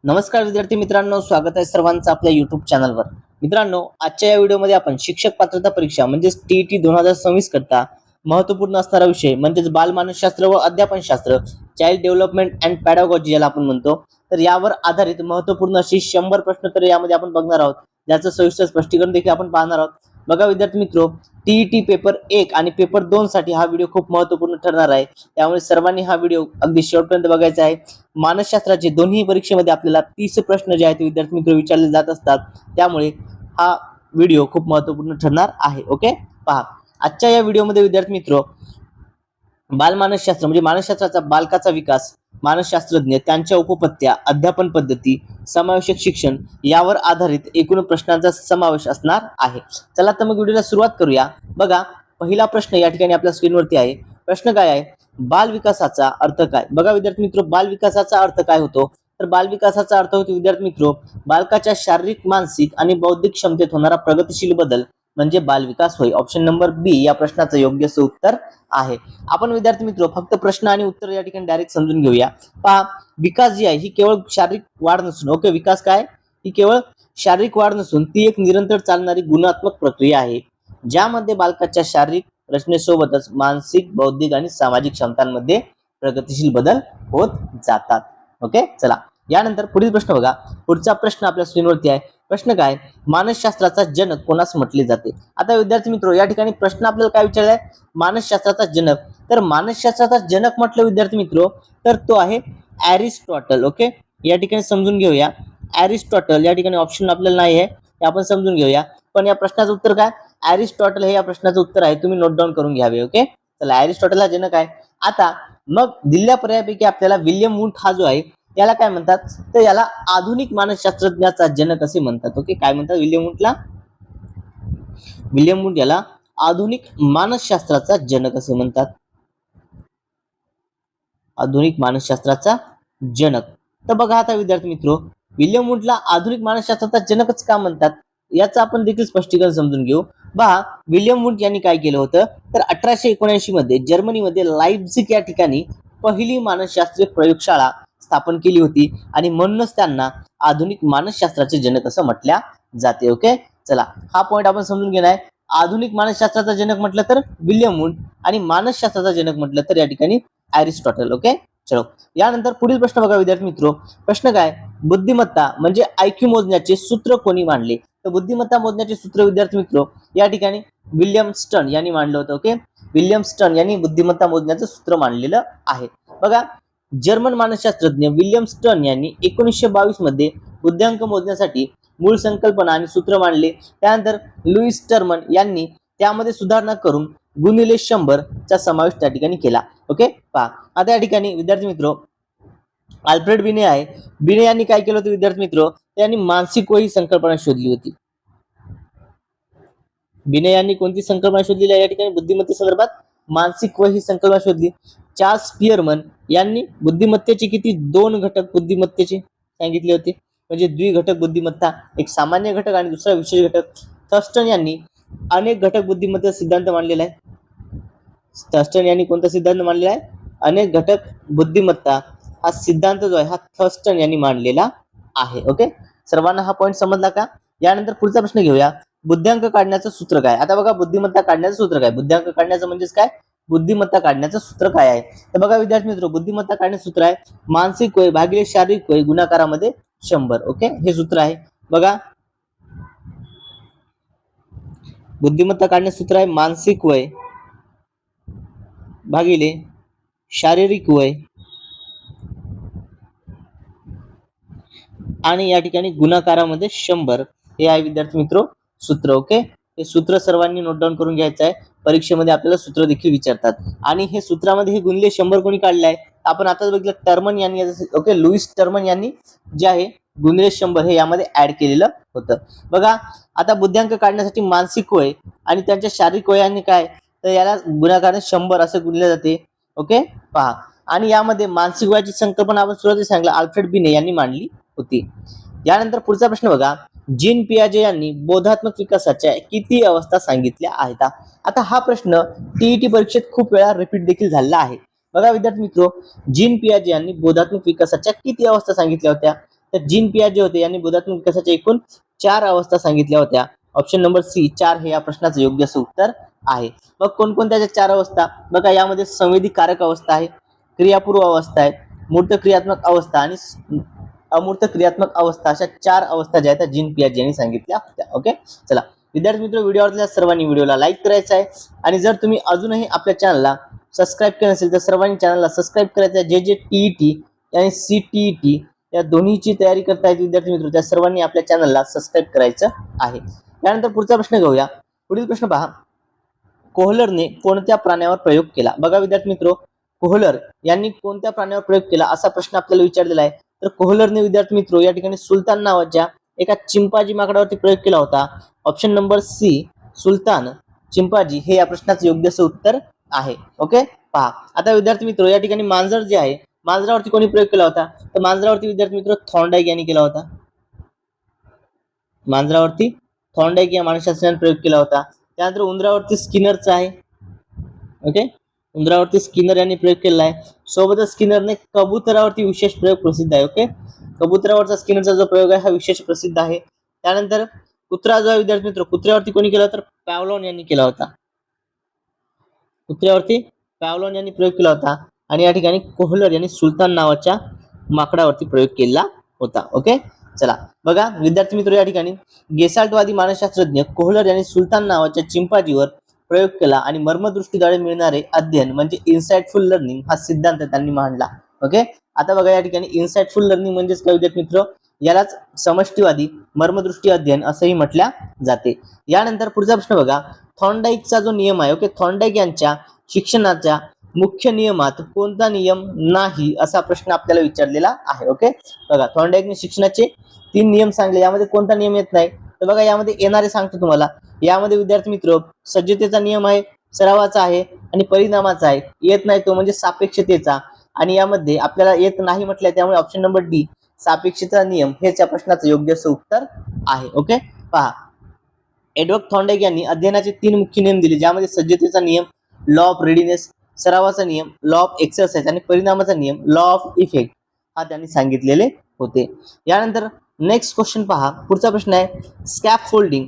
नमस्कार विद्यार्थी मित्रांनो, स्वागत आहे सर्वांचं आपल्या युट्यूब चॅनलवर। मित्रांनो, आजच्या या व्हिडिओमध्ये आपण शिक्षक पात्रता परीक्षा म्हणजेच टीईटी 2026 करता महत्त्वपूर्ण असणारा विषय म्हणजेच बालमानसशास्त्र व अध्यापनशास्त्र, चाइल्ड डेव्हलपमेंट अँड पॅडागॉजी याला आपण म्हणतो, तर यावर आधारित महत्त्वपूर्ण अशी 100 प्रश्न तर यामध्ये आपण बघणार आहोत, ज्याचं सविस्तर स्पष्टीकरण देखील आपण पाहणार आहोत। बघा विद्यार्थी मित्रो, टीईटी पेपर 1 आणि पेपर 2 साठी हा व्हिडिओ खूप महत्त्वपूर्ण ठरणार आहे, त्यामुळे सर्वांनी हा व्हिडिओ अगदी शेवटपर्यंत बघायचा आहे। मानसशास्त्राचे दोन्ही परीक्षेमध्ये आपल्याला 30 प्रश्न जे आहेत ते विद्यार्थी मित्र विचारले जात असतात, त्यामुळे हा व्हिडिओ खूप महत्त्वपूर्ण ठरणार आहे। ओके, पहा आजच्या या व्हिडिओमध्ये विद्यार्थी मित्र बालमानसशास्त्र म्हणजे मानसशास्त्राचा बालकाचा विकास, मानसशास्त्रज्ञ, त्यांच्या उपपत्त्या, अध्यापन पद्धती, समावेशक शिक्षण यावर आधारित एकूण प्रश्नांचा समावेश असणार आहे। चला तर मग व्हिडिओला सुरुवात करूया। बघा, पहिला प्रश्न या ठिकाणी आपल्या स्क्रीनवरती आहे। प्रश्न काय आहे? बाल विकासाचा अर्थ काय? बघा विद्यार्थी मित्र, बाल विकासाचा अर्थ काय होतो? तर बाल विकासाचा अर्थ होतो विद्यार्थी मित्र, बालकाच्या शारीरिक, मानसिक आणि बौद्धिक क्षमतेत होणारा प्रगतिशील बदल म्हणजे बाल विकास होय। ऑप्शन नंबर बी या प्रश्नाचं योग्य उत्तर आहे। आपण विद्यार्थी मित्र फक्त प्रश्न आणि उत्तर या ठिकाणी डायरेक्ट समजून घेऊया। पहा, विकास जी आहे ही केवळ शारीरिक वाढ नसून, ओके, विकास काय ही केवळ शारीरिक वाढ नसून ती एक निरंतर चालणारी गुणात्मक प्रक्रिया आहे, ज्यामध्ये बालकाच्या शारीरिक रचनेसोबतच मानसिक, बौद्धिक आणि सामाजिक क्षमतांमध्ये प्रगतिशील बदल होत जातात। ओके, चला यानंतर पुढील प्रश्न बघा। पुढचा प्रश्न आपल्या स्क्रीनवरती आहे। प्रश्न काय? मानसशास्त्राचा जनक कोणास म्हटले जाते? आता विद्यार्थी मित्र या ठिकाणी प्रश्न आपल्याला काय विचारलाय? मानसशास्त्राचा जनक, तर मानसशास्त्राचा जनक म्हटलं विद्यार्थी मित्र तर तो आहे एरिस्टॉटल। ओके, या ठिकाणी समजून घेऊया। एरिस्टॉटल या ठिकाणी ऑप्शन आपल्याला नाही आहे, ते आपण समजून घेऊया। पण या प्रश्नाचं उत्तर काय? एरिस्टॉटल हे या प्रश्नाचं उत्तर आहे, तुम्ही नोट डाऊन करून घ्यावे। ओके, चला एरिस्टॉटल हा जनक आहे। आता मग दिलेल्या पर्यायापैकी आपल्याला विल्यम वुंट हा जो आहे याला काय म्हणतात? तर याला आधुनिक मानसशास्त्रज्ञाचा जनक असे म्हणतात। ओके, काय म्हणतात विल्यम वुंटला? विल्यम वुंट याला आधुनिक मानसशास्त्राचा जनक असे म्हणतात। आधुनिक मानसशास्त्राचा जनक। तर बघा आता विद्यार्थी मित्र, विल्यम वुंटला आधुनिक मानसशास्त्राचा जनकच का म्हणतात याचं आपण देखील स्पष्टीकरण समजून घेऊ। पहा, विल्यम वुंट यांनी काय केलं होतं तर 1879 मध्ये जर्मनीमध्ये लाइप्झिग या ठिकाणी पहिली मानसशास्त्रीय प्रयोगशाळा स्थापन केली होती आणि म्हणूनच त्यांना आधुनिक मानसशास्त्राचे जनक असं म्हटल्या जाते। ओके, चला हा पॉइंट आपण समजून घेणार आहे। आधुनिक मानसशास्त्राचा जनक म्हटलं तर विल्यम वुंट आणि मानसशास्त्राचा जनक म्हटलं तर या ठिकाणी एरिस्टॉटल। ओके, चलो यानंतर पुढील प्रश्न बघा विद्यार्थी मित्र। प्रश्न काय? बुद्धिमत्ता म्हणजे आयक्यू मोजण्याचे सूत्र कोणी मांडले? तर बुद्धिमत्ता मोजण्याचे सूत्र विद्यार्थी मित्र या ठिकाणी विल्यम स्टर्न यांनी मांडलं होतं। ओके, विल्यम स्टर्न यांनी बुद्धिमत्ता मोजण्याचं सूत्र मांडलेलं आहे। बघा, जर्मन मानसशास्त्रज्ञ विल्यम स्टर्न यांनी 1922 मध्ये बुद्ध्यांक मोजण्यासाठी मूळ संकल्पना आणि सूत्र मांडले। त्यानंतर लुईस टर्मन यांनी त्यामध्ये सुधारणा करून गुणिले 100 चा समावेश त्या ठिकाणी केला। ओके, पहा आता या ठिकाणी विद्यार्थी मित्र अल्फ्रेड बिने आहे। बिने यांनी काय केलं होतं विद्यार्थी मित्र? त्यांनी मानसिक वय ही संकल्पना शोधली होती। बिने यांनी कोणती संकल्पना शोधली आहे या ठिकाणी? बुद्धिमत्ते संदर्भात मानसिक वय ही संकल्पना शोधली। चार्ल्स स्पियरमन यांनी बुद्धिमत्तेचे किती 2 घटक बुद्धिमत्तेचे सांगितले होते, म्हणजे द्विघटक बुद्धिमत्ता, एक सामान्य घटक आणि दुसरा विशेष घटक। थर्स्टन यांनी अनेक घटक बुद्धिमत्तेचा सिद्धांत मांडलेला आहे। थर्स्टन यांनी कोणता सिद्धांत मांडलेला आहे? अनेक घटक बुद्धिमत्ता हा सिद्धांत जो आहे हा थर्स्टन यांनी मांडलेला आहे। ओके, सर्वांना हा पॉइंट समजला का? यानंतर पुढचा प्रश्न घेऊया। बुद्ध्यांक काढण्याचं सूत्र काय? आता बघा, बुद्धिमत्ता काढण्याचं सूत्र काय? बुद्ध्यांक काढण्याचं म्हणजेच काय? बुद्धिमत्ता काढण्याचं सूत्र काय आहे? तर बघा विद्यार्थी मित्र, बुद्धिमत्ता काढण्याचं सूत्र आहे मानसिक वय भागिले शारीरिक वय गुणाकारामध्ये 100। ओके, हे सूत्र आहे। बघा, बुद्धिमत्ता काढण्याचं सूत्र आहे मानसिक वय भागिले शारीरिक वय आणि या ठिकाणी गुणाकारामध्ये 100 हे आहे विद्यार्थी मित्र सूत्र। ओके, हे सूत्र सर्वांनी नोट डाऊन करून घ्यायचं आहे, परीक्षेमध्ये आपल्याला सूत्र देखील विचारतात। आणि हे सूत्रामध्ये हे गुणिले 100 कोणी काढले आहे? आपण आताच बघितलं, टर्मन यांनी। ओके, लुईस टर्मन यांनी जे आहे गुणिले 100 हे यामध्ये ऍड केलेलं होतं। बघा, आता बुद्ध्यांक काढण्यासाठी मानसिक वय आणि त्यांच्या शारीरिक वयाने काय तर याला गुणाकाराने 100 असं गुणले जाते। ओके, पहा, आणि यामध्ये मानसिक वयाची संकल्पना आपण सुरुवातीला सांगितलं अल्फ्रेड बिने यांनी मांडली होती। यानंतर पुढचा प्रश्न बघा, जीन पियाजे यांनी बोधात्मक विकासाच्या किती अवस्था सांगितल्या आहेत? आता हा प्रश्न टीईटी परीक्षेत खूप वेळा रिपीट देखील झालेला आहे। बघा विद्यार्थी मित्र, जीन पियाजे यांनी बोधात्मक विकासाच्या किती अवस्था सांगितल्या होत्या? तर जीन पियाजे होते यांनी बोधात्मक विकासाच्या एकूण 4 अवस्था सांगितल्या होत्या. ऑप्शन नंबर सी 4 हे या प्रश्नाचं योग्य असं उत्तर आहे. मग कोणकोणत्या 4 अवस्था? बघा, यामध्ये संवेदी कारक अवस्था आहे, क्रियापूर्व अवस्था आहे, मूर्त क्रियात्मक अवस्था आणि अमूर्त क्रियात्मक अवस्था, अशा 4 अवस्था ज्या आहेत जीन पियाजे यांनी सांगितल्या होत्या. ओके, चला विद्यार्थी मित्र, व्हिडिओ आवडल्यास सर्वांनी व्हिडिओला लाईक करायचा आहे आणि जर तुम्ही अजूनही आपल्या चॅनलला सबस्क्राईब केलं नसेल तर सर्वांनी चॅनलला सबस्क्राईब करायचं आहे. जे टीईटी आणि सीटीईटी या दोन्हीची तयारी करतायत विद्यार्थी मित्र, त्या सर्वांनी आपल्या चॅनलला सबस्क्राईब करायचं आहे. त्यानंतर पुढचा प्रश्न घेऊया. पुढील प्रश्न पहा, कोहलरने कोणत्या प्राण्यावर प्रयोग केला? बघा विद्यार्थी मित्र, कोहलर यांनी कोणत्या प्राण्यावर प्रयोग केला असा प्रश्न आपल्याला विचारलेला आहे. तर कोहलरने विद्यार्थी मित्र या ठिकाणी सुलतान नावाच्या एका चिंपांजी माकडावरती प्रयोग केला होता. ऑप्शन नंबर सी सुलतान चिंपांजी हे या प्रश्नाचं योग्य असं उत्तर आहे. ओके, पहा आता विद्यार्थी मित्र, या ठिकाणी मांजर जे आहे, मांजरावरती कोणी प्रयोग केला होता? तर मांजरावरती विद्यार्थी मित्र थॉर्नडाईक यांनी केला होता. मांजरावरती थॉर्नडाईक या मानसशास्त्रज्ञाने प्रयोग केला होता. त्यानंतर उंदरावरती स्किनरचा आहे. ओके, उंदरावरती स्किनर यांनी प्रयोग केला आहे. सोबतच स्किनरने कबुतरावरती विशेष प्रयोग प्रसिद्ध आहे. ओके, कबुतरावरचा स्किनरचा जो प्रयोग आहे हा विशेष प्रसिद्ध आहे. त्यानंतर कुत्रा जो आहे विद्यार्थी मित्र, कुत्र्यावरती कोणी केला तर पॅव्लोन यांनी केला होता. कुत्र्यावरती पॅव्लोन यांनी प्रयोग केला होता आणि या ठिकाणी कोहलर यांनी सुलतान नावाच्या माकडावरती प्रयोग केला होता. ओके, चला बघा विद्यार्थी मित्र, या ठिकाणी गेसाल्टवादी मानसशास्त्रज्ञ कोहलर यांनी सुलतान नावाच्या चिंपांजीवर प्रयोग केला आणि मर्मदृष्टीद्वारे मिळणारे अध्ययन म्हणजे इन्साइटफुल लर्निंग हा सिद्धांत त्यांनी मांडला. ओके, आता बघा या ठिकाणी इन्साइटफुल लर्निंग म्हणजेच काय विद्यार्थी मित्र, यालाच समष्टीवादी मर्मदृष्टी अध्ययन असंही म्हटल्या जाते. यानंतर पुढचा प्रश्न बघा, थॉर्नडाईकचा जो नियम आहे, ओके, थॉर्नडाईक यांच्या शिक्षणाच्या मुख्य नियमात कोणता नियम नाही असा प्रश्न आपल्याला विचारलेला आहे. ओके, बघा थॉर्नडाईकने शिक्षणाचे 3 नियम सांगले, यामध्ये कोणता नियम येत नाही? तर बघा यामध्ये येणारे सांगतो तुम्हाला. यामध्ये विद्यार्थी मित्र सज्जतेचा नियम आहे, सरावाचा आहे आणि परिणामाचा आहे. येत नाही तो म्हणजे सापेक्षतेचा, आणि यामध्ये आपल्याला येत नाही म्हटलंय त्यामुळे ऑप्शन नंबर डी सापेक्षतेचा नियम हेच या प्रश्नाचं योग्य असं उत्तर आहे. ओके, पहा एडवर्ड थॉर्नडाईक यांनी अध्ययनाचे 3 मुख्य नियम दिले, ज्यामध्ये सज्जतेचा नियम लॉ ऑफ रेडिनेस, सरावाचा नियम लॉ ऑफ एक्सरसाइज आणि परिणामाचा नियम लॉ ऑफ इफेक्ट हा त्यांनी सांगितलेले होते. यानंतर नेक्स्ट क्वेश्चन पहा, पुढचा प्रश्न आहे, स्कॅफोल्डिंग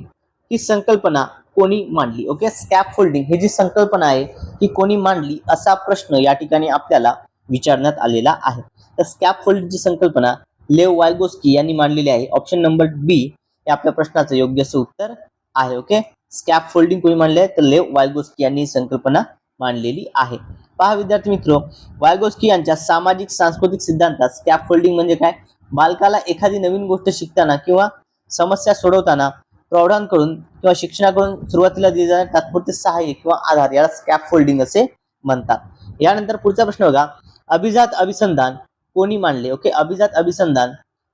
ही संकल्पना कोणी मांडली? ओके, स्कॅफोल्डिंग ही जी संकल्पना आहे ती कोणी मांडली असा प्रश्न या ठिकाणी आपल्याला विचारण्यात आलेला आहे. तर स्कॅफोल्डिंगची संकल्पना लेव वायगोस्की यांनी मांडलेली आहे. ऑप्शन नंबर बी हे आपल्या प्रश्नाचं योग्य असं उत्तर आहे. ओके, स्कॅफोल्डिंग कोणी मांडले आहे? तर लेव वायगोस्की यांनी ही संकल्पना मांडलेली आहे. पहा विद्यार्थी मित्र, वायगोस्की यांच्या सामाजिक सांस्कृतिक सिद्धांतात स्कॅफोल्डिंग म्हणजे काय? बालकाला एखादी नवीन गोष्ट शिकताना किंवा समस्या सोडवताना प्रौढांकडून किंवा शिक्षणाकडून सुरुवातीला दिले जाणारे तात्पुरते सहाय्य किंवा आधार याला स्कॅफोल्डिंग असे म्हणतात. यानंतर पुढचा प्रश्न बघा, अभिजात अभिसंधान कोणी मांडले? ओके, अभिजात अभिसंधान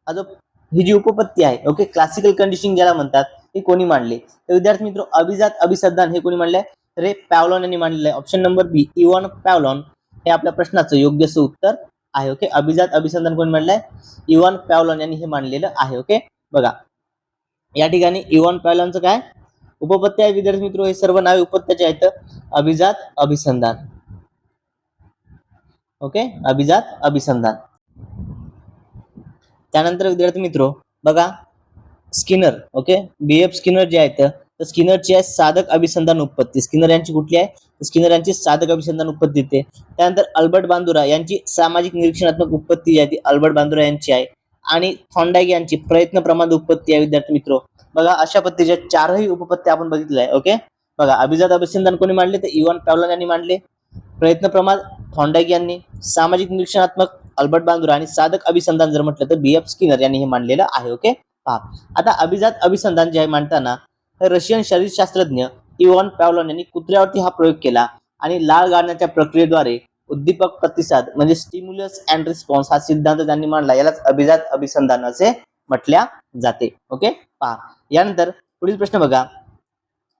हा जो ही जी उपपत्ती आहे, ओके, क्लासिकल कंडिशनिंग ज्याला म्हणतात, हे कोणी मांडले? तर विद्यार्थी मित्र अभिजात अभिसंधान हे कोणी मांडले? तर हे पॅव्लोन यांनी मांडलेलं आहे. ऑप्शन नंबर बी इव्हन पॅव्लोन हे आपल्या प्रश्नाचं योग्य असं उत्तर आहे. ओके, अभिजात अभिसंधान कोणी मांडलंय? इव्हन पॅव्लोन यांनी हे मांडलेलं आहे. ओके, बघा या ठिकाणी इव्हन पॅव्लोनचं काय उपपत्ती आहे विद्यार्थी मित्र, हे सर्व नावे उपपत्त्याचे आहेत. अभिजात अभिसंधान. ओके, अभिजात अभिसंधान. त्यानंतर विद्यार्थी मित्र बघा स्किनर, ओके, बीएफ स्किनर जे आहेत तर स्किनरची आहे साधक अभिसंधान उत्पत्ती. स्किनर यांची कुठली आहे? स्किनर यांची साधक अभिसंधान उत्पत्ती येते. त्यानंतर अल्बर्ट बांदुरा यांची सामाजिक निरीक्षणात्मक उत्पत्ती जी आहे ती अल्बर्ट बांदुरा यांची आहे. आणि थॉर्नडाईक यांची प्रयत्न प्रमाण उत्पत्ती आहे. विद्यार्थी मित्र बघा अशा पद्धतीच्या 4ही उपपत्त्या आपण बघितल्या आहे. ओके, बघा अभिजात अभिसंधान कोणी मांडले? तर इव्हन पॅव्लोन यांनी मांडले. प्रयत्न प्रमाण थॉर्नडाईक यांनी, सामाजिक निरीक्षणात्मक अल्बर्ट बांदुरा आणि साधक अभिसंधान जर म्हटलं तर बीएफ स्किनर यांनी हे मांडलेलं आहे. ओके, पहा आता अभिजात अभिसंधान जे आहे मांडताना रशियन शरीरशास्त्रज्ञ इव्हन पॅव्लोन यांनी कुत्र्यावरती हा प्रयोग केला आणि लाळ गाळण्याच्या प्रक्रियेद्वारे उद्दीपक प्रतिसाद म्हणजे स्टिम्युलस अँड रिस्पॉन्स हा सिद्धांत त्यांनी मांडला. यालाच अभिजात अभिसंधान असे म्हटल्या जाते. ओके, पहा यानंतर पुढील प्रश्न बघा,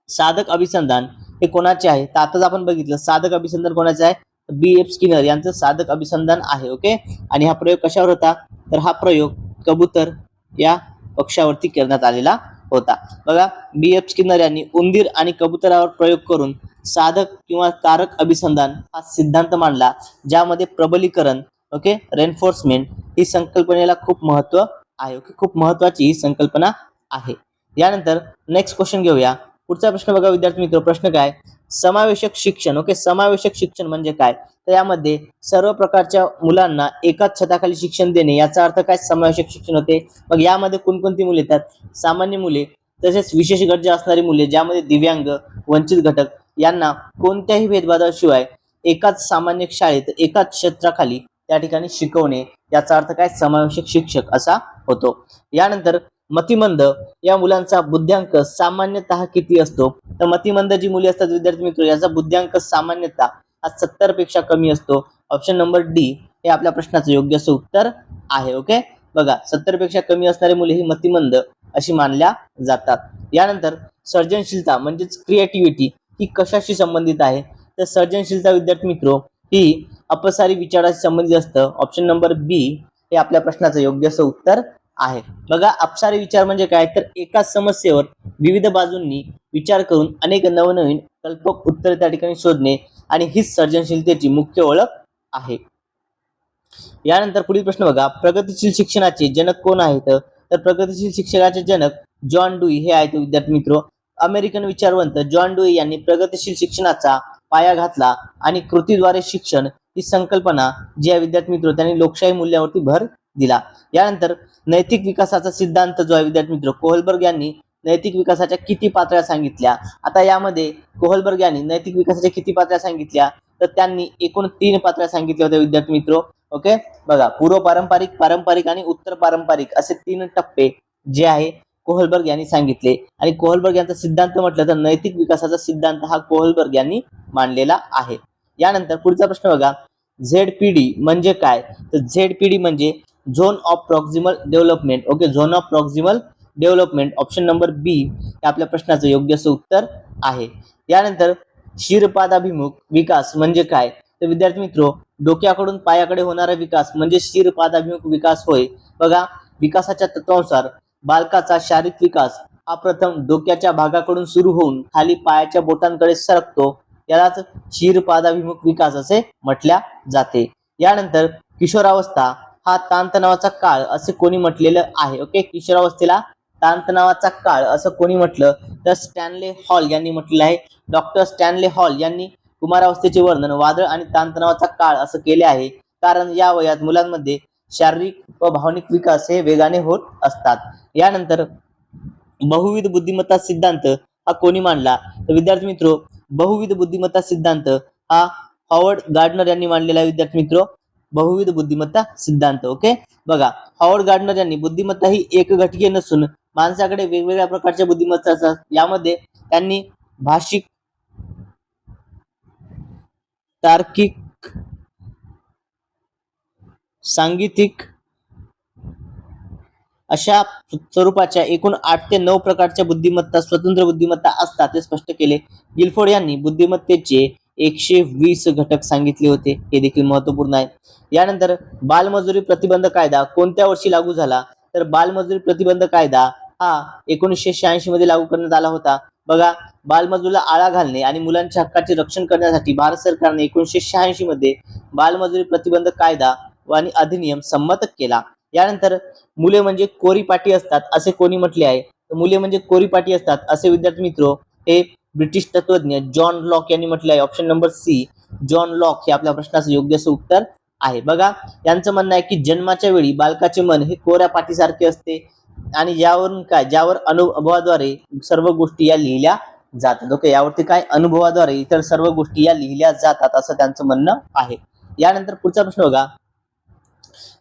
साधक अभिसंधान हे कोणाचे आहे? तर आताच आपण बघितलं साधक अभिसंधान कोणाचे आहे? बीएफ स्किनर यांचं साधक अभिसंधान आहे. ओके, आणि हा प्रयोग कशावर होता? तर हा प्रयोग कबूतर या पक्षावरती करण्यात आलेला होता. बघा बीएफ स्किनर यांनी उंदीर आणि कबुतरावर प्रयोग करून साधक किंवा कारक अभिसंधान हा सिद्धांत मांडला, ज्यामध्ये प्रबलीकरण, ओके, रेन्फोर्समेंट ही संकल्पनेला खूप महत्व आहे. ओके, खूप महत्वाची ही संकल्पना आहे. यानंतर नेक्स्ट क्वेश्चन घेऊया. पुढचा प्रश्न बघा विद्यार्थी मित्र. प्रश्न काय? समावेशक शिक्षण. ओके, समावेशक शिक्षण म्हणजे काय? तर यामध्ये सर्व प्रकारच्या मुलांना एकाच छताखाली शिक्षण देणे, याचा अर्थ काय? समावेशक शिक्षण होते. मग यामध्ये कोणकोणती मुले येतात? सामान्य मुले, तसेच विशेष गरजा असणारी मुले, ज्यामध्ये दिव्यांग, वंचित घटक यांना कोणत्याही भेदभावाशिवाय एकाच सामान्य शाळेत एकाच क्षेत्राखाली त्या ठिकाणी शिकवणे, याचा अर्थ काय? समावेशक शिक्षक असा होतो. यानंतर मतिमंद या मुलांचा बुद्ध्यांक सामान्यतः किती असतो? तर मतिमंद जी मुले असतात विद्यार्थी मित्र, याचा बुद्ध्यांक सामान्यतः हा 70 पेक्षा कमी असतो. ऑप्शन नंबर डी हे आपल्या प्रश्नाचं योग्य असं उत्तर आहे. ओके, बघा 70 पेक्षा कमी असणारी मुले ही मतिमंद अशी मानल्या जातात. यानंतर सर्जनशीलता म्हणजेच क्रिएटिव्हिटी ही कशाशी संबंधित आहे? तर सर्जनशीलता विद्यार्थी मित्र ही अपसारी विचाराशी संबंधित असतं. ऑप्शन नंबर बी हे आपल्या प्रश्नाचं योग्य असं उत्तर आहे. बघा, अपसारी विचार म्हणजे काय? तर एकाच समस्येवर विविध बाजूंनी विचार करून अनेक नवनवीन कल्पक उत्तरे त्या ठिकाणी शोधणे, आणि हीच सर्जनशीलतेची मुख्य ओळख आहे. यानंतर पुढील प्रश्न बघा. प्रगतिशील शिक्षणाचे जनक कोण आहेत? तर प्रगतिशील शिक्षणाचे जनक जॉन डुई हे आहेत विद्यार्थी मित्र. अमेरिकन विचारवंत जॉन डुई यांनी प्रगतिशील शिक्षणाचा पाया घातला आणि कृतीद्वारे शिक्षण ही संकल्पना जी आहे विद्यार्थी मित्र, त्यांनी लोकशाही मूल्यावरती भर दिला. यानंतर नैतिक विकासाचा सिद्धांत जो आहे विद्यार्थी मित्र, कोहलबर्ग यांनी नैतिक विकासाच्या किती पातळ्या सांगितल्या? आता यामध्ये कोहलबर्ग यांनी नैतिक विकासाच्या किती पातळ्या सांगितल्या? तर त्यांनी एकूण 3 पातळ्या सांगितल्या होत्या विद्यार्थी मित्र. ओके, बघा, पूर्व पारंपरिक, पारंपरिक आणि उत्तर पारंपरिक असे 3 टप्पे जे आहे कोहलबर्ग यांनी सांगितले. आणि कोहलबर्ग यांचा सिद्धांत म्हटलं तर नैतिक विकासाचा सिद्धांत हा कोहलबर्ग यांनी मांडलेला आहे. यानंतर पुढचा प्रश्न बघा. झेडपीडी म्हणजे काय? तर झेडपीडी म्हणजे zone of proximal development. Okay, zone of proximal development. Option number B हे आपल्या प्रश्नाचं योग्य असं उत्तर आहे. यानंतर शिरपादाभिमुख विकास म्हणजे काय? तर विद्यार्थी मित्र, डोक्याकडून पायाकडे होणारा विकास म्हणजे शिरपादाभिमुख विकास होय. बघा, विकासाच्या तत्वानुसार बालकाचा शारीरिक विकास हा प्रथम डोक्याच्या भागाकडून सुरू होऊन खाली पायाच्या बोटांकडे सरकतो, यालाच शिरपादाभिमुख विकास असे म्हटल्या जाते. यानंतर किशोरावस्था हा ताणतणावाचा काळ असे कोणी म्हटलेलं आहे? ओके, किशोरावस्थेला ताणतणावाचा काळ असं कोणी म्हटलं? तर स्टॅनले हॉल यांनी म्हटलेलं आहे. डॉक्टर स्टॅनले हॉल यांनी कुमारावस्थेचे वर्णन वादळ आणि ताणतणावाचा काळ असं केले आहे, कारण या वयात मुलांमध्ये शारीरिक व भावनिक विकास हे वेगाने होत असतात. यानंतर बहुविध बुद्धिमत्ता सिद्धांत हा कोणी मांडला? तर विद्यार्थी मित्र, बहुविध बुद्धिमत्ता सिद्धांत हा हॉवर्ड गार्डनर यांनी मांडलेला आहे विद्यार्थी मित्र. बहुविध बुद्धिमत्ता सिद्धांत. ओके, बघा, हॉवर्ड गार्डनर यांनी बुद्धिमत्ता ही एक घटकीय नसून माणसाकडे वेगवेगळ्या प्रकारच्या बुद्धिमत्ता असतात. यामध्ये त्यांनी भाषिक, तार्किक, सांगीतिक अशा स्वरूपाच्या एकूण 8 ते 9 प्रकारच्या बुद्धिमत्ता, स्वतंत्र बुद्धिमत्ता असतात ते स्पष्ट केले. गिलफोर्ड यांनी बुद्धिमत्तेचे 120 घटक सांगितले होते, हे देखील महत्वपूर्ण आहे. यानंतर बालमजुरी प्रतिबंध कायदा कोणत्या वर्षी लागू झाला? तर बालमजुरी प्रतिबंध कायदा हा 1986 मध्ये लागू करण्यात आला होता. बघा, बालमजुरीला आळा घालणे आणि मुलांच्या हक्काचे रक्षण करण्यासाठी भारत सरकारने 1986 मध्ये बालमजुरी प्रतिबंध कायदा आणि अधिनियम संमत केला. यानंतर मुले म्हणजे कोरीपाटी असतात असे कोणी म्हटले आहे? तर मुले म्हणजे कोरीपाटी असतात असे विद्यार्थी मित्र हे ब्रिटिश तत्वज्ञ जॉन लॉक यांनी म्हटले आहे. Option number C John Locke हे आपल्या प्रश्नाचं योग्य असं उत्तर आहे. बघा, यांचं म्हणणं आहे की जन्माच्या वेळी बालकाचे मन हे कोऱ्या पाटीसारखे असते आणि यावरून काय, ज्यावर अनुभवाद्वारे सर्व गोष्टी या लिहिल्या जातात. ओके, यावरती काय, अनुभवाद्वारे इतर सर्व गोष्टी या लिहिल्या जातात असं त्यांचं म्हणणं आहे. यानंतर पुढचा प्रश्न बघा.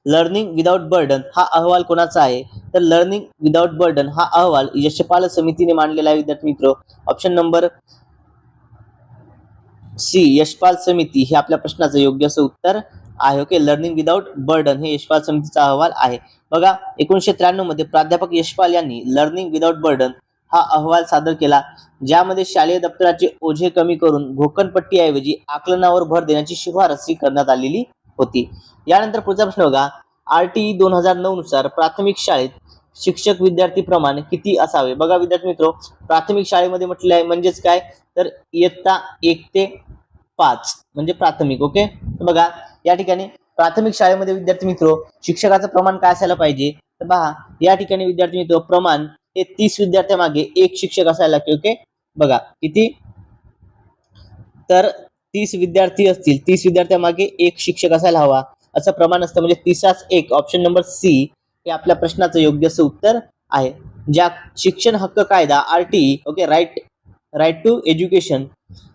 लर्निंग विदाउट बर्डन हा अहवाल कोणाचा आहे? तर लर्निंग विदाउट बर्डन हा अहवाल यशपाल समितीने मांडलेला आहे विद्यार्थी मित्र. ऑप्शन नंबर सी यशपाल समिती हे आपल्या प्रश्नाचं योग्य असं उत्तर आहे. ओके, लर्निंग विदाउट बर्डन हे यशपाल समितीचा अहवाल आहे. बघा, 1993 मध्ये प्राध्यापक यशपाल यांनी लर्निंग विदाउट बर्डन हा अहवाल सादर केला, ज्यामध्ये शालेय दप्तराचे ओझे कमी करून घोकणपट्टीऐवजी आकलनावर भर देण्याची शिफारस करण्यात आलेली होती. यानंतर पुढचा प्रश्न बघा. RTE 2009 नुसार प्राथमिक शाळेत शिक्षक विद्यार्थी प्रमाण किती असावे? बघा विद्यार्थी मित्र, प्राथमिक शाळेमध्ये म्हटले आहे म्हणजेच काय, तर इयत्ता 1 ते 5 म्हणजे प्राथमिक. ओके, बघा या ठिकाणी प्राथमिक शाळेमध्ये विद्यार्थी मित्र शिक्षकाचं प्रमाण काय असायला पाहिजे? तर पहा या ठिकाणी विद्यार्थी मित्र प्रमाण हे 30 विद्यार्थ्यामागे एक शिक्षक असायला लागते. ओके, बघा किती, तर 30 विद्यार्थी असतील, 30 विद्यार्थ्यामागे एक शिक्षक असायला हवा असं प्रमाण असतं, म्हणजे 30:1. ऑप्शन नंबर सी हे आपल्या प्रश्नाचं योग्य असं उत्तर आहे. ज्या शिक्षण हक्क कायदा RTE, okay, right to education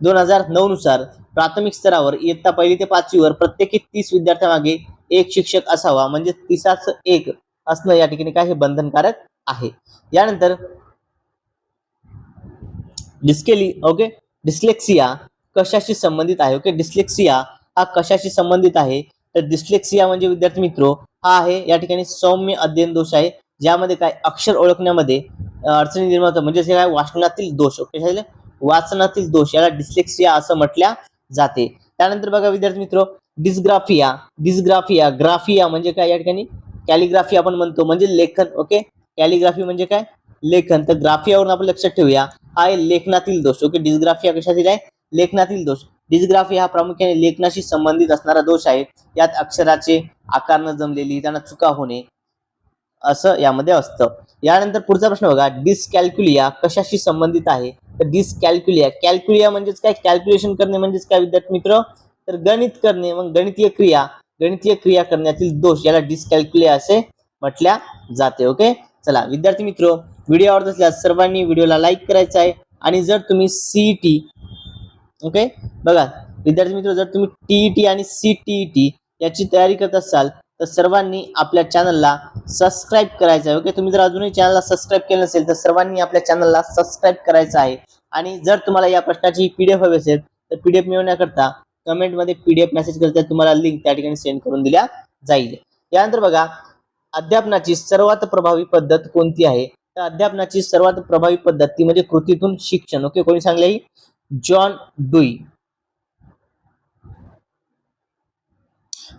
2009 नुसार प्राथमिक स्तरावर इयत्ता 1 ते 5वी वर प्रत्येकी 30 विद्यार्थ्यामागे एक शिक्षक असावा, म्हणजे 30:1 असणं या ठिकाणी काय हे बंधनकारक आहे. यानंतर ओके, डिस्लेक्सिया कशाशी संबंधित आहे. ओके, डिस्लेक्सिया हा कशाशी संबंधित आहे, तर डिस्लेक्सिया म्हणजे विद्यार्थी मित्रो हा आहे या ठिकाणी सौम्य अध्ययन दोष आहे, ज्यामध्ये काय अक्षर ओळखण्यामध्ये अडचणी निर्माण होतात, म्हणजे काय वाचनातील दोष. ओके, वाचनातील दोष याला डिस्लेक्सिया असं म्हटल्या जाते. त्यानंतर बघा विद्यार्थी मित्रो डिस्ग्राफिया ग्राफिया म्हणजे काय, या ठिकाणी कॅलिग्राफी आपण म्हणतो, म्हणजे लेखन. ओके, कॅलिग्राफी म्हणजे काय, लेखन. तर ग्राफियावरून आपण लक्षात ठेवूया हा आहे लेखनातील दोष. ओके, डिस्ग्राफिया कशातील आहे, लेखनातील दोष. डिस्ग्राफिया हा प्रामुख्याने लेखनाशी संबंधित असणारा दोष आहे. यात अक्षराचे आकार न जमलेली, त्यांना चुका होणे असं यामध्ये असतं. यानंतर पुढचा प्रश्न बघा, डिस्कॅल्क्युलिया कशाशी संबंधित आहे, तर कॅल्क्युलिया म्हणजेच काय, कॅल्क्युलेशन करणे म्हणजेच काय विद्यार्थी मित्र, तर गणित करणे. मग गणितीय क्रिया करण्यातील दोष याला डिस्कॅल्क्युलिया असे म्हटल्या जाते. ओके, चला विद्यार्थी मित्र, व्हिडिओ आवडत असल्यास सर्वांनी व्हिडिओला लाईक करायचा आहे. आणि जर तुम्ही सीईटी, ओके, बघा विद्यार्थी मित्र, जर तुम्ही टीईटी आणि सीटीईटी याची तयारी करत असाल तर सर्वांनी आपल्या चॅनलला सबस्क्राईब करायचं आहे. ओके, तुम्ही जर अजूनही चॅनलला सबस्क्राईब केलं नसेल तर सर्वांनी आपल्या चॅनलला सबस्क्राईब करायचं आहे. आणि जर तुम्हाला या प्रश्नाची PDF हवी असेल तर PDF मिळवण्याकरता कमेंटमध्ये PDF मेसेज करता तुम्हाला लिंक त्या ठिकाणी सेंड करून दिल्या जाईल. यानंतर बघा, अध्यापनाची सर्वात प्रभावी पद्धत कोणती आहे, तर अध्यापनाची सर्वात प्रभावी पद्धत ती म्हणजे कृतीतून शिक्षण. ओके, कोणी सांगले, जॉन डुई.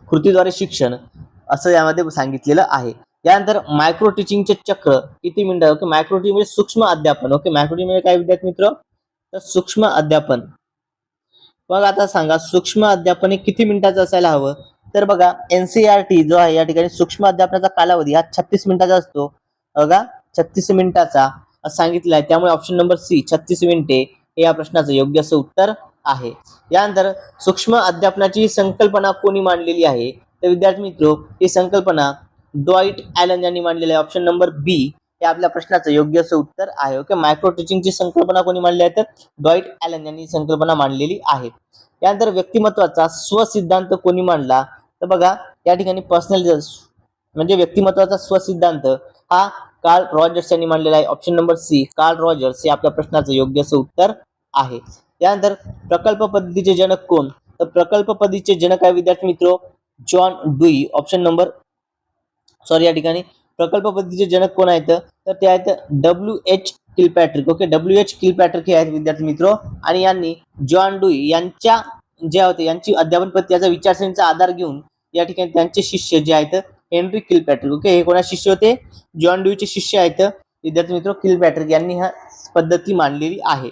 कृतीद्वारे शिक्षण असं यामध्ये सांगितलेलं आहे. यानंतर मायक्रो टीचिंगचे चक्र किती मिनिटं. ओके, मायक्रो टीचिंग म्हणजे सूक्ष्म अध्यापन. ओके, मायक्रो टीचिंग म्हणजे काय विद्यार्थी मित्र, तर सूक्ष्म अध्यापन. मग आता सांगा सूक्ष्म अध्यापन हे किती मिनिटाचं असायला हवं, तर बघा NCERT जो आहे या ठिकाणी सूक्ष्म अध्यापनाचा कालावधी हा 36 मिनिटाचा असतो. बघा 36 मिनिटाचा सांगितलं आहे, त्यामुळे ऑप्शन नंबर सी 36 मिनिटे हे या प्रश्नाचं योग्य असं उत्तर आहे. यानंतर सूक्ष्म अध्यापनाची संकल्पना कोणी मांडलेली आहे, तर विद्यार्थी मित्र ही संकल्पना ड्वाइट ॲलन यांनी मांडलेली आहे. ऑप्शन नंबर बी हे आपल्या प्रश्नाचं योग्य असं उत्तर आहे. ओके, मायक्रो टीचिंगची संकल्पना कोणी मांडली आहे, तर ड्वाइट ॲलन यांनी संकल्पना मांडलेली आहे. यानंतर व्यक्तिमत्वाचा स्वसिद्धांत कोणी मांडला, तर बघा या ठिकाणी पर्सनॅलिटी म्हणजे व्यक्तिमत्वाचा स्वसिद्धांत हा कार्ल रॉजर्स यांनी मांडलेला आहे. Option number C Carl Rogers हे आपल्या प्रश्नाचं योग्य असं उत्तर आहे. यानंतर प्रकल्प पद्धतीचे जनक कोण, तर प्रकल्प पद्धतीचे जनक आहे विद्यार्थी मित्र जॉन डुई. ऑप्शन नंबर या ठिकाणी प्रकल्प पद्धतीचे जनक कोण आहेत, तर ते आहेत WH किलपॅट्रिक. ओके, WH किलपॅट्रिक हे आहेत विद्यार्थी मित्र, आणि यांनी जॉन डुई यांच्या जे होते यांची अध्यापन पद्धती याचा विचारसरणीचा आधार घेऊन या ठिकाणी त्यांचे शिष्य जे आहेत हेनरी किलपॅट्रिक. ओके, हे कोणा शिष्य होते, जॉन डुईचे शिष्य आहेत विद्यार्थी मित्र किलपॅट्रिक यांनी हा पद्धती मांडलेली आहे.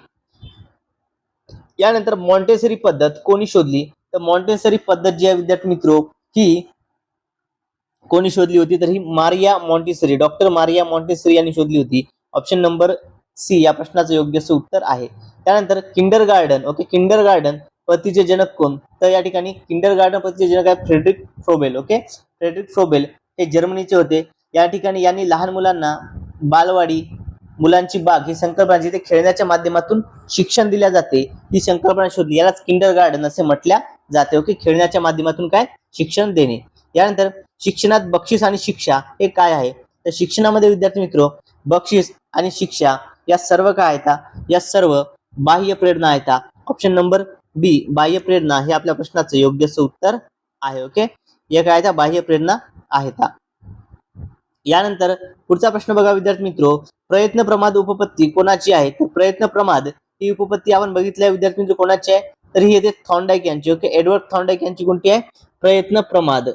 यानंतर मॉन्टेसरी पद्धत कोणी शोधली, तर मॉन्टेसरी पद्धत जी आहे विद्यार्थी मित्र ही कोणी शोधली होती, तर ही Maria Montessori, doctor Maria Montessori यांनी शोधली होती. ऑप्शन नंबर सी या प्रश्नाचं योग्य असं उत्तर आहे. त्यानंतर किंडरगार्टन. ओके, किंडरगार्टन पद्धतीचे जनक कोण, तर या ठिकाणी किंडरगार्टन पद्धतीचे जनक आहे Friedrich Froebel. Okay, Friedrich Froebel हे जर्मनीचे होते. या ठिकाणी यांनी लहान मुलांना बालवाडी, मुलांची बाग ही संकल्पना जिथे खेळण्याच्या माध्यमातून शिक्षण दिल्या जाते ही संकल्पना शोधली, यालाच किंडरगार्टन असे म्हटल्या जाते. ओके, खेळण्याच्या माध्यमातून काय शिक्षण देणे. यानंतर शिक्षणात बक्षीस आणि शिक्षा हे काय आहे, तर शिक्षणामध्ये विद्यार्थी मित्र बक्षीस आणि शिक्षा या सर्व काय आहेत, या सर्व बाह्य प्रेरणा आहेत. ऑप्शन नंबर बी बाह्य प्रेरणा हे आपल्या प्रश्नाचं योग्य असं उत्तर आहे. ओके, हे काय आहेत, बाह्य प्रेरणा आहेत. यानंतर पुढचा प्रश्न बघा विद्यार्थी मित्र, प्रयत्न प्रमाद उपपत्ती कोणाची आहे, तर प्रयत्न प्रमाद ही उपपत्ती आपण बघितल्या विद्यार्थी मित्र कोणाची आहे, तर ही येते थॉर्नडाईक यांची. ओके, एडवर्ड थॉर्नडाईक यांची कोणती आहे, प्रयत्न प्रमाद.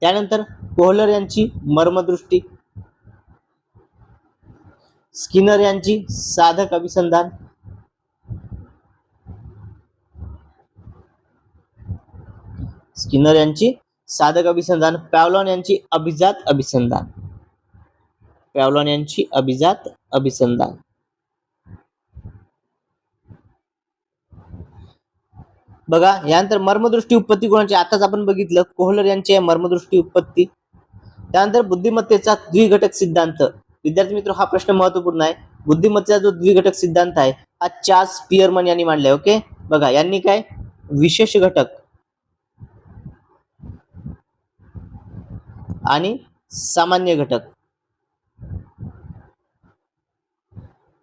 त्यानंतर कोहलर यांची मर्मदृष्टी, स्किनर यांची साधक अभिसंधान, स्किनर यांची साधक अभिसंधान, पॅव्लॉन यांची अभिजात अभिसंधान, पॅव्लॉन यांची अभिजात अभिसंधान. बघा यानंतर मर्मदृष्टी उत्पत्ती कोणाची, आताच आपण बघितलं कोहलर यांची आहे मर्मदृष्टी उत्पत्ती. त्यानंतर बुद्धिमत्तेचा द्विघटक सिद्धांत. विद्यार्थी मित्र हा प्रश्न महत्वपूर्ण आहे. बुद्धिमत्तेचा जो द्विघटक सिद्धांत आहे हा चार्ल्स स्पियरमन यांनी मांडलाय. ओके बघा यांनी काय विशेष घटक आणि सामान्य घटक,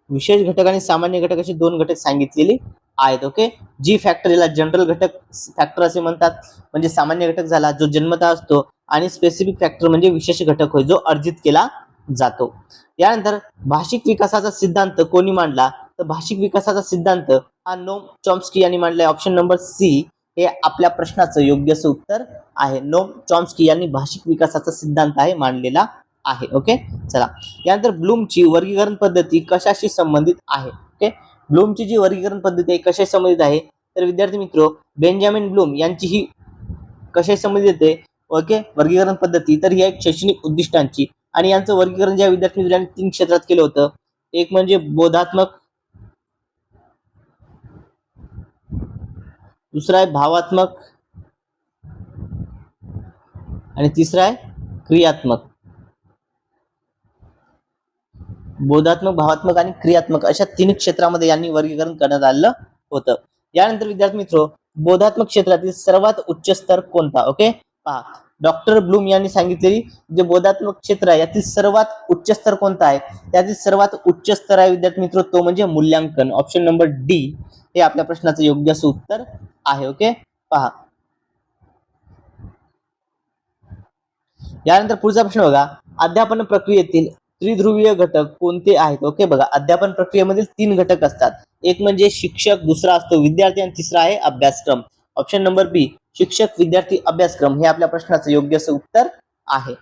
विशेष घटक आणि सामान्य घटक असे दोन घटक सांगितलेले आहेत. ओके जी फॅक्टर याला जनरल घटक फॅक्टर असे म्हणतात, म्हणजे सामान्य घटक झाला जो जन्मतः असतो, आणि स्पेसिफिक फॅक्टर म्हणजे विशेष घटक होय जो अर्जित केला जातो. यानंतर भाषिक विकासाचा सिद्धांत कोणी मांडला, तर भाषिक विकासाचा सिद्धांत हा नोम चॉम्स्की यांनी मांडलाय. ऑप्शन नंबर सी हे आपल्या प्रश्नाचं योग्य असं उत्तर आहे. नोम चॉम्स्की यांनी भाषिक विकासाचा सिद्धांत आहे मांडलेला आहे. ओके चला यानंतर ब्लूमची वर्गीकरण पद्धती कशाशी संबंधित आहे. ओके ब्लूमची जी वर्गीकरण पद्धती आहे कशाशी संबंधित आहे, तर विद्यार्थी मित्र बेंजामिन ब्लूम यांची ही कशाशी संबंधित आहे. ओके वर्गीकरण पद्धती तर ही एक शैक्षणिक उद्दिष्टांची, आणि यांचं वर्गीकरण ज्या विद्यार्थी मित्रांनी 3 क्षेत्रात केलं होतं. एक म्हणजे बोधात्मक, दुसरा आहे भावात्मक, आणि तिसरा आहे क्रियात्मक. बोधात्मक, भावात्मक आणि क्रियात्मक अशा 3 क्षेत्रामध्ये यांनी वर्गीकरण करण्यात आलं होतं. यानंतर विद्यार्थी मित्र बोधात्मक क्षेत्रातील सर्वात उच्च स्तर कोणता. ओके पहा डॉक्टर ब्लूम यांनी सांगितलेली जे बोधात्मक क्षेत्र आहे यातील सर्वात उच्च स्तर कोणता आहे, त्यातील सर्वात उच्च स्तर आहे विद्यार्थी मित्र तो म्हणजे मूल्यांकन. ऑप्शन नंबर डी हे आपल्या प्रश्नाचं योग्य असं उत्तर आहे. ओके पहा यानंतर पुढचा प्रश्न बघा, अध्यापन प्रक्रियेतील त्रिध्रुवीय घटक कोणते आहेत. ओके बघा अध्यापन प्रक्रियेमधील 3 घटक असतात. एक म्हणजे शिक्षक, दुसरा असतो विद्यार्थी, आणि तिसरा आहे अभ्यासक्रम. ऑप्शन नंबर बी शिक्षक विद्यार्थी अभ्यासक्रम हे आपल्या प्रश्नाचं योग्य असं उत्तर आहे.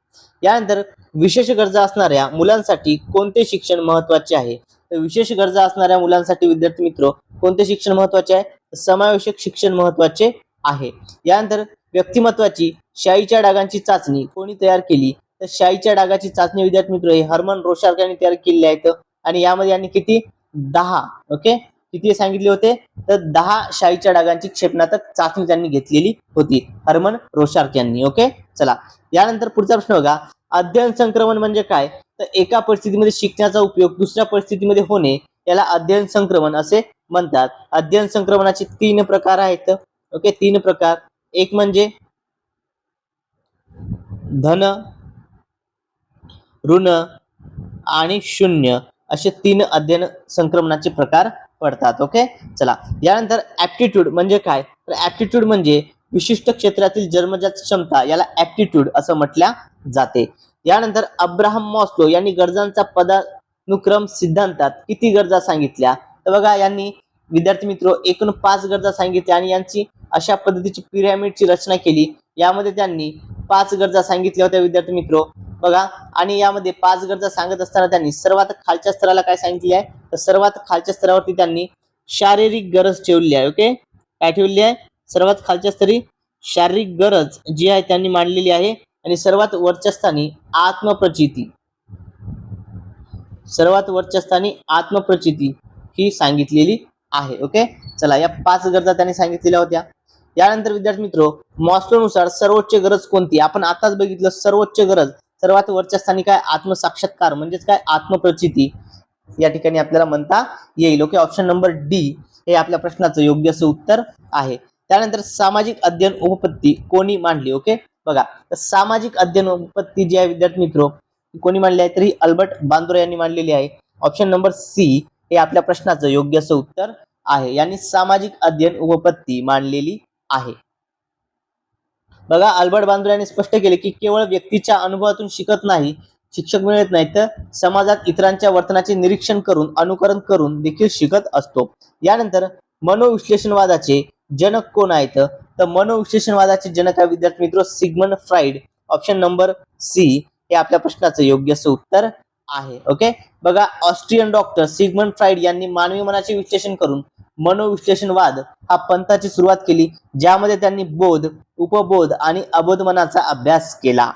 यानंतर विशेष गरजा असणाऱ्या मुलांसाठी कोणते शिक्षण महत्वाचे आहे, तर विशेष गरजा असणाऱ्या मुलांसाठी विद्यार्थी मित्र कोणते शिक्षण महत्वाचे आहे, समावेशक शिक्षण महत्वाचे आहे. यानंतर व्यक्तिमत्वाची शाईच्या डागांची चाचणी कोणी तयार केली, तर शाईच्या डागाची चाचणी विद्यार्थी मित्र हे हर्मन रोशार्क यांनी तयार केलेली आहेत, आणि यामध्ये यांनी किती 10 ओके किती सांगितले होते, तर 10 शाईच्या डागांची क्षेपणातक चाचणी त्यांनी घेतलेली होती हर्मन रोशार्क यांनी. ओके चला यानंतर पुढचा प्रश्न बघा, अध्ययन संक्रमण म्हणजे काय, तर एका परिस्थितीमध्ये शिकण्याचा उपयोग दुसऱ्या परिस्थितीमध्ये होणे याला अध्ययन संक्रमण असे म्हणतात. अध्ययन संक्रमणाचे 3 प्रकार आहेत. ओके 3 प्रकार, एक म्हणजे धन, ऋण आणि शून्य असे 3 अध्ययन संक्रमणाचे प्रकार पडतात. ओके चला यानंतर ऍप्टिट्यूड म्हणजे काय, तर ऍप्टिट्यूड म्हणजे विशिष्ट क्षेत्रातील जन्मजात क्षमता याला ऍप्टिट्यूड असं म्हटल्या जाते. यानंतर अब्राहम मॉस्लो यांनी गरजांचा पदानुक्रम सिद्धांतात किती गरजा सांगितल्या, तर बघा यांनी विद्यार्थी मित्र एकूण 5 गरजा सांगितल्या, आणि यांची अशा पद्धतीची पिरॅमिडची रचना केली. यामध्ये त्यांनी 5 गरजा सांगितल्या होत्या विद्यार्थी मित्र बघा, आणि यामध्ये 5 गरजा सांगत असताना त्यांनी सर्वात खालच्या स्तराला काय सांगितले आहे, तर सर्वात खालच्या स्तरावरती त्यांनी शारीरिक गरज ठेवली आहे. ओके काय ठेवली आहे, सर्वात खालच्या स्तरी शारीरिक गरज जी आहे त्यांनी मांडलेली आहे, आणि सर्वात वरच्या स्थानी आत्मप्रचिती, सर्वात वरच्या स्थानी आत्मप्रचिती ही सांगितलेली आहे. ओके चला या 5 गरजा त्यांनी सांगितलेल्या होत्या. यानंतर विद्यार्थी मित्र मॉस्लोनुसार सर्वोच्च गरज कोणती, आपण आताच बघितलं सर्वोच्च गरज सर्वात वरच्या स्थानी काय आत्मसाक्षात्कार म्हणजेच काय आत्मप्रचिती या ठिकाणी आपल्याला म्हणता येईल. ओके ऑप्शन नंबर डी हे आपल्या प्रश्नाचं योग्य असं उत्तर आहे. त्यानंतर सामाजिक अध्ययन उपपत्ती कोणी मांडली. ओके बघा तर सामाजिक अध्ययन उपपत्ती जी आहे विद्यार्थी मित्र कोणी मांडली आहे, तर ही अल्बर्ट बांद्रा यांनी मांडलेली आहे. ऑप्शन नंबर सी हे आपल्या प्रश्नाचं योग्य असं उत्तर आहे. यांनी सामाजिक अध्ययन उपपत्ती मांडलेली आहे. बघा अल्बर्ट बांद्रा यांनी स्पष्ट केले की केवळ व्यक्तीच्या अनुभवातून शिकत नाही शिक्षक मिळत नाही, तर समाजात इतरांच्या वर्तनाचे निरीक्षण करून अनुकरण करून देखील शिकत असतो. यानंतर मनोविश्लेषणवादाचे जनक कोण आहेत, तर मनोविश्लेषणवादाचे जनक आहे विद्यार्थी मित्र Sigmund Freud. Option number C हे आपल्या प्रश्नाचं योग्य असं उत्तर आहे. ओके बघा ऑस्ट्रियन डॉक्टर सिग्मंड फ्राइड यांनी मानवी मनाचे विश्लेषण करून मनोविश्लेषणवाद हा पंथाची सुरुवात केली, ज्यामध्ये त्यांनी बोध, उपबोध आणि अबोध मनाचा अभ्यास केला.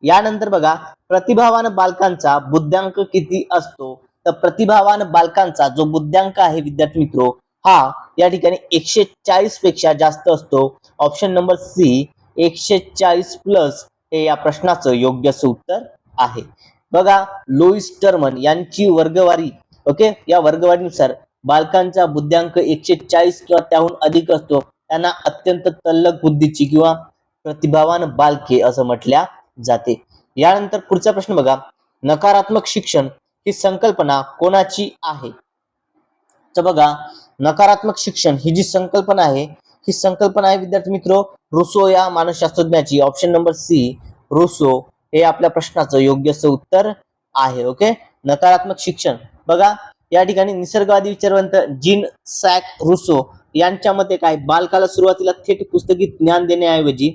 यानंतर बघा, प्रतिभावान बालकांचा बुद्ध्यांक किती असतो? तर प्रतिभावान बालकांचा जो बुद्ध्यांक आहे विद्यार्थी मित्रो, हा या ठिकाणी 140 पेक्षा जास्त असतो. ऑप्शन नंबर सी 140 प्लस हे या प्रश्नाचं योग्य उत्तर आहे. बघा, लुईस टर्मन यांची वर्गवारी, ओके, या वर्गवारीनुसार बालकांचा बुद्ध्यांक 140 किंवा त्याहून अधिक असतो, त्यांना अत्यंत तल्लख बुद्धीची किंवा प्रतिभावान बालके असं म्हटल्या जाते. यानंतर पुढचा प्रश्न बघा, नकारात्मक शिक्षण ही संकल्पना कोणाची आहे? तर बघा, नकारात्मक शिक्षण ही जी संकल्पना आहे, ही संकल्पना आहे विद्यार्थी मित्रो रुसो या मानसशास्त्रज्ञाची. ऑप्शन नंबर सी रुसो हे आपल्या प्रश्नाचं योग्य उत्तर आहे. ओके, नकारात्मक शिक्षण. बघा, या ठिकाणी निसर्गवादी विचारवंत जीन सॅक रुसो यांच्या मते काय, बालकाला सुरुवातीला थेट पुस्तकी ज्ञान देण्याऐवजी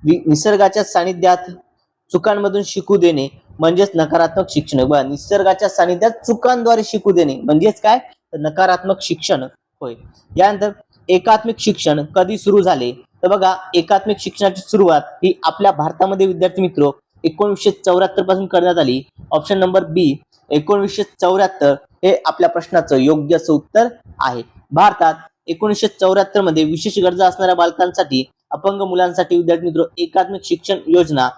निसर्गाच्या सानिध्यात चुकांमधून शिकू देणे म्हणजेच नकारात्मक शिक्षण. बघा, निसर्गाच्या सानिध्यात चुकांद्वारे शिकू देणे म्हणजेच काय, नकारात्मक शिक्षण होय. यानंतर एकात्मिक शिक्षण कधी सुरू झाले? तर बघा, एकात्मिक शिक्षणाची सुरुवात ही आपल्या भारतामध्ये विद्यार्थी मित्र 1974 पासून करण्यात आली. ऑप्शन नंबर बी 1974 हे आपल्या प्रश्नाचं योग्य उत्तर आहे. भारतात 1974 मध्ये विशेष गरजा असणाऱ्या बालकांसाठी, अपंग मुलांसाठी विद्यार्थी मित्र एकात्मिक शिक्षण योजना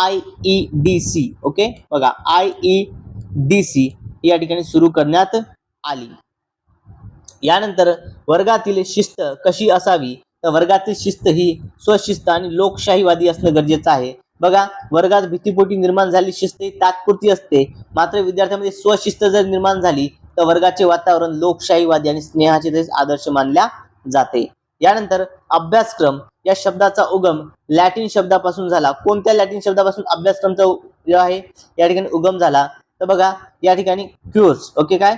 IEDC, ओके, बघा IEDC या ठिकाणी सुरू करण्यात आली. यानंतर वर्गातील शिस्त कशी असावी? तर वर्गातील शिस्त ही स्वशिस्त आणि लोकशाहीवादी असणं गरजेचं आहे. बघा, वर्गात भीतीपोटी निर्माण झालेली शिस्त ही तात्पुरती असते, मात्र विद्यार्थ्यांमध्ये स्वशिस्त जर निर्माण झाली तर वर्गाचे वातावरण लोकशाहीवादी आणि स्नेहाचे आदर्श मानल्या जाते. यानंतर अभ्यासक्रम या शब्दाचा उगम लॅटिन शब्दापासून झाला. कोणत्या लॅटिन शब्दापासून अभ्यासक्रमचा जो आहे या ठिकाणी उगम झाला? तर बघा, या ठिकाणी क्यूर्स, ओके, काय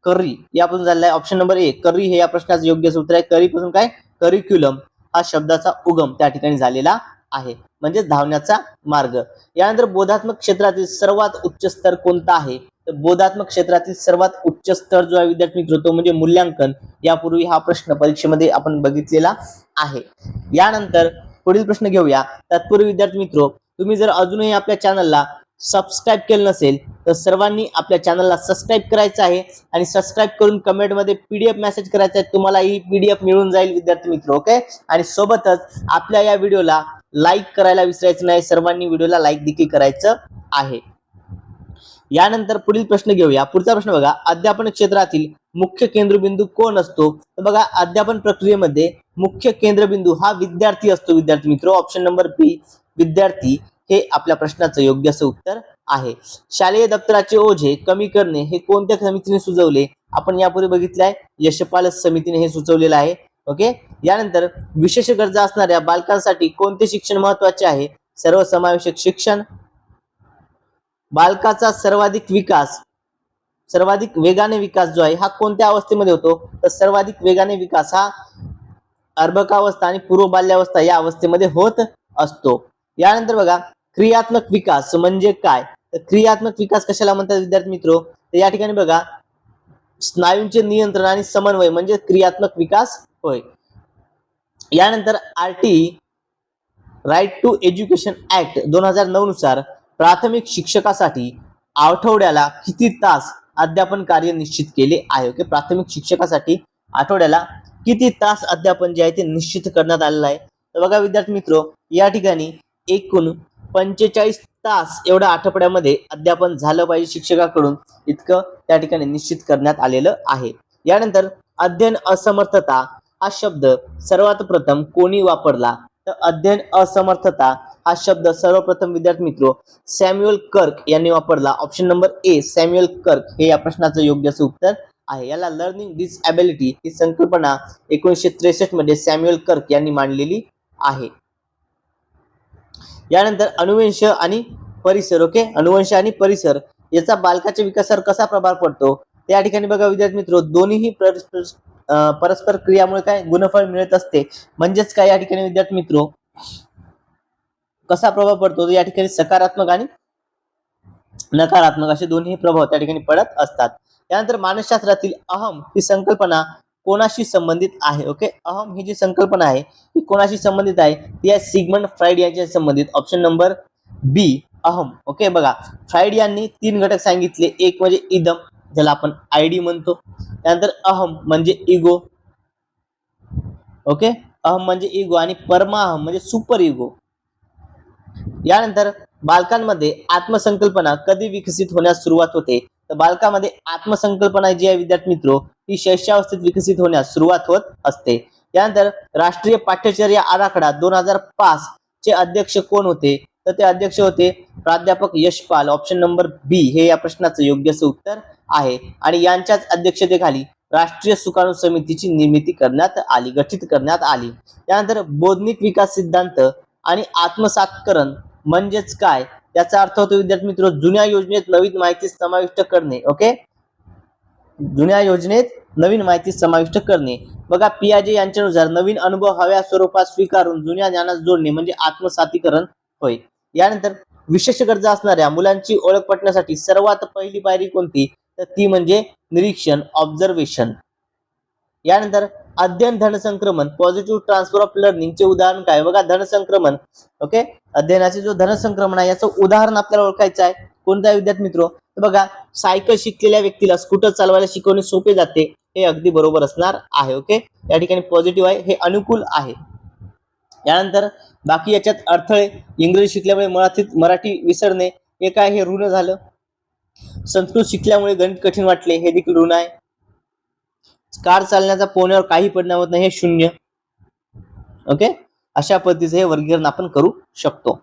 करी यापासून झालेला आहे. ऑप्शन नंबर ए करी हे या प्रश्नाचं योग्य उत्तर आहे. करी पासून काय, करिक्युलम हा शब्दाचा उगम त्या ठिकाणी झालेला आहे, म्हणजे धावण्याचा मार्ग. यानंतर बोधात्मक क्षेत्रातील सर्वात उच्च स्तर कोणता आहे? तर बोधात्मक क्षेत्रातील सर्वात उच्च स्तर जो आहे विद्यार्थी मित्र तो म्हणजे मूल्यांकन. यापूर्वी हा प्रश्न परीक्षेमध्ये आपण बघितलेला आहे. यानंतर पुढील प्रश्न घेऊया. तत्पूर्वी विद्यार्थी मित्र, तुम्ही जर अजूनही आपल्या चॅनलला सबस्क्राईब केलं नसेल तर सर्वांनी आपल्या चॅनलला सबस्क्राईब करायचं आहे आणि सबस्क्राईब करून कमेंटमध्ये PDF मेसेज करायचा आहे. तुम्हाला ही PDF मिळून जाईल विद्यार्थी मित्र, ओके. आणि सोबतच आपल्या या व्हिडिओला लाईक करायला विसरायचं नाही, सर्वांनी व्हिडिओला लाईक देखील करायचं आहे. यानंतर पुढील प्रश्न घेऊया. पुढचा प्रश्न बघा, अध्यापन क्षेत्रातील मुख्य केंद्रबिंदू कोण असतो? तर बघा, अध्यापन प्रक्रियेमध्ये मुख्य केंद्रबिंदू हा विद्यार्थी असतो विद्यार्थी मित्र. ऑप्शन नंबर बी विद्यार्थी हे आपल्या प्रश्नाचं योग्य उत्तर आहे. शालेय दप्तराचे ओझे कमी करणे हे कोणत्या समितीने सुचवले? आपण यापूर्वी बघितलं आहे, यशपाल समितीने हे सुचवलेलं आहे, ओके. यानंतर विशेष गरजा असणाऱ्या बालकांसाठी कोणते शिक्षण महत्वाचे आहे? सर्वसमावेशक शिक्षण. बालकाचा सर्वाधिक वेगाने विकास जो आहे हा कोणत्या अवस्थेमध्ये होतो? तर सर्वाधिक वेगाने विकास हा अर्भकावस्था आणि पूर्व बाल्यावस्था या अवस्थेमध्ये होत असतो. यानंतर बघा, क्रियात्मक विकास म्हणजे काय? तर क्रियात्मक विकास कशाला म्हणतात विद्यार्थी मित्र? तर या ठिकाणी बघा, स्नायूंचे नियंत्रण आणि समन्वय म्हणजे क्रियात्मक विकास होय. यानंतर RT right to education act 2009 नुसार प्राथमिक शिक्षकासाठी आठवड्याला किती तास अध्यापन कार्य निश्चित केले आहे? ओके, प्राथमिक शिक्षकासाठी आठवड्याला किती तास अध्यापन जे आहे ते निश्चित करण्यात आलेलं आहे. तर बघा विद्यार्थी मित्र, या ठिकाणी एकूण 45 तास एवढ्या आठवड्यामध्ये अध्यापन झालं पाहिजे शिक्षकाकडून, इतकं त्या ठिकाणी निश्चित करण्यात आलेलं आहे. यानंतर अध्ययन असमर्थता हा शब्द सर्वात प्रथम कोणी वापरला? तर अध्ययन असमर्थता हा शब्द सर्वप्रथम विद्यार्थी मित्र सॅम्युअल कर्क यांनी वापरला. ऑप्शन नंबर ए सॅम्युअल कर्क हे या प्रश्नाचं योग्य उत्तर आहे. याला लर्निंग डिसएबिलिटी ही संकल्पना 1963 मध्ये सॅम्युअल कर्क यांनी मांडलेली आहे. यानंतर अनुवंश आणि परिसर, ओके, अनुवंश आणि परिसर याचा बालकाच्या विकासावर कसा प्रभाव पडतो? त्या ठिकाणी बघा विद्यार्थी मित्र, दोन्ही परस्पर क्रियामुळे काय गुणफळ मिळत असते. म्हणजेच काय या ठिकाणी विद्यार्थी मित्र कसा प्रभाव पडतो? या ठिकाणी सकारात्मक आणि नकारात्मक असे दोन्ही प्रभाव त्या ठिकाणी पडत असतात. त्यानंतर मानसशास्त्रातील अहम ही संकल्पना कोणाशी संबंधित आहे. ओके, अहम ही जी संकल्पना आहे ती कोणाशी संबंधित आहे, ती आहे सिगमंड फ्राइड यांच्याशी संबंधित. ऑप्शन नंबर बी अहम. ओके, बघा फ्राइड यांनी 3 घटक सांगितले. एक म्हणजे इदम, ज्याला आपण आयडी म्हणतो. त्यानंतर अहम म्हणजे इगो. ओके, अहम म्हणजे इगो आणि परमाहम म्हणजे सुपर इगो. यानंतर बालकांमध्ये आत्मसंकल्पना कधी विकसित होण्यास सुरुवात होते, तर बालकामध्ये आत्मसंकल्पना जी आहे विद्यार्थी मित्रो, ती शैशवावस्थेत विकसित होण्यास सुरुवात होत असते. त्यानंतर राष्ट्रीय पाठ्यचर्या आराखडा 2005 चे अध्यक्ष कोण होते, तर ते अध्यक्ष होते प्राध्यापक यशपाल. ऑप्शन नंबर बी हे या प्रश्नाचं योग्य उत्तर आहे. आणि यांच्याच अध्यक्षतेखाली राष्ट्रीय सुकाणू समितीची निर्मिती करण्यात आली, गठीत करण्यात आली. त्यानंतर बौद्धिक विकास सिद्धांत आणि आत्मसातकरण म्हणजेच काय, याचा अर्थ होतो विद्यार्थी मित्र जुन्या योजनेत नवीन माहिती समाविष्ट करणे. ओके, जुन्या योजनेत नवीन माहिती समाविष्ट करणे. बघा पियाजे यांच्यानुसार नवीन अनुभव हव्या स्वरूपात स्वीकारून जुन्या ज्ञानास जोडणे म्हणजे आत्मसातीकरण होय. यानंतर विशेष गरजा असणाऱ्या मुलांची ओळख पटण्यासाठी सर्वात पहिली पायरी कोणती, तर ती म्हणजे निरीक्षण, ऑब्झर्वेशन. यानंतर अध्ययन धनसंक्रमण, पॉझिटिव्ह ट्रान्सफर ऑफ लर्निंगचे उदाहरण काय, बघा धनसंक्रमण. ओके, अध्ययनाचे जो धनसंक्रमण आहे याचं उदाहरण आपल्याला ओळखायचं आहे. कोणता विद्यार्थी मित्र, बघा सायकल शिकलेल्या व्यक्तीला स्कूटर चालवायला शिकवणे सोपे जाते, हे अगदी बरोबर असणार आहे. ओके, या ठिकाणी पॉझिटिव्ह आहे, हे अनुकूल आहे. यानंतर बाकी याच्यात अडथळे, इंग्रजी शिकल्यामुळे मराठी विसरणे, हे काय, हे ऋण झालं. संस्कृत शिकल्यामुळे गणित कठीण वाटले, हे देखील ऋण आहे. कार चालण्याचा पोहण्यावर काही परिणाम होत नाही, हे शून्य. ओके, अशा पद्धतीचे हे वर्गीकरण आपण करू शकतो.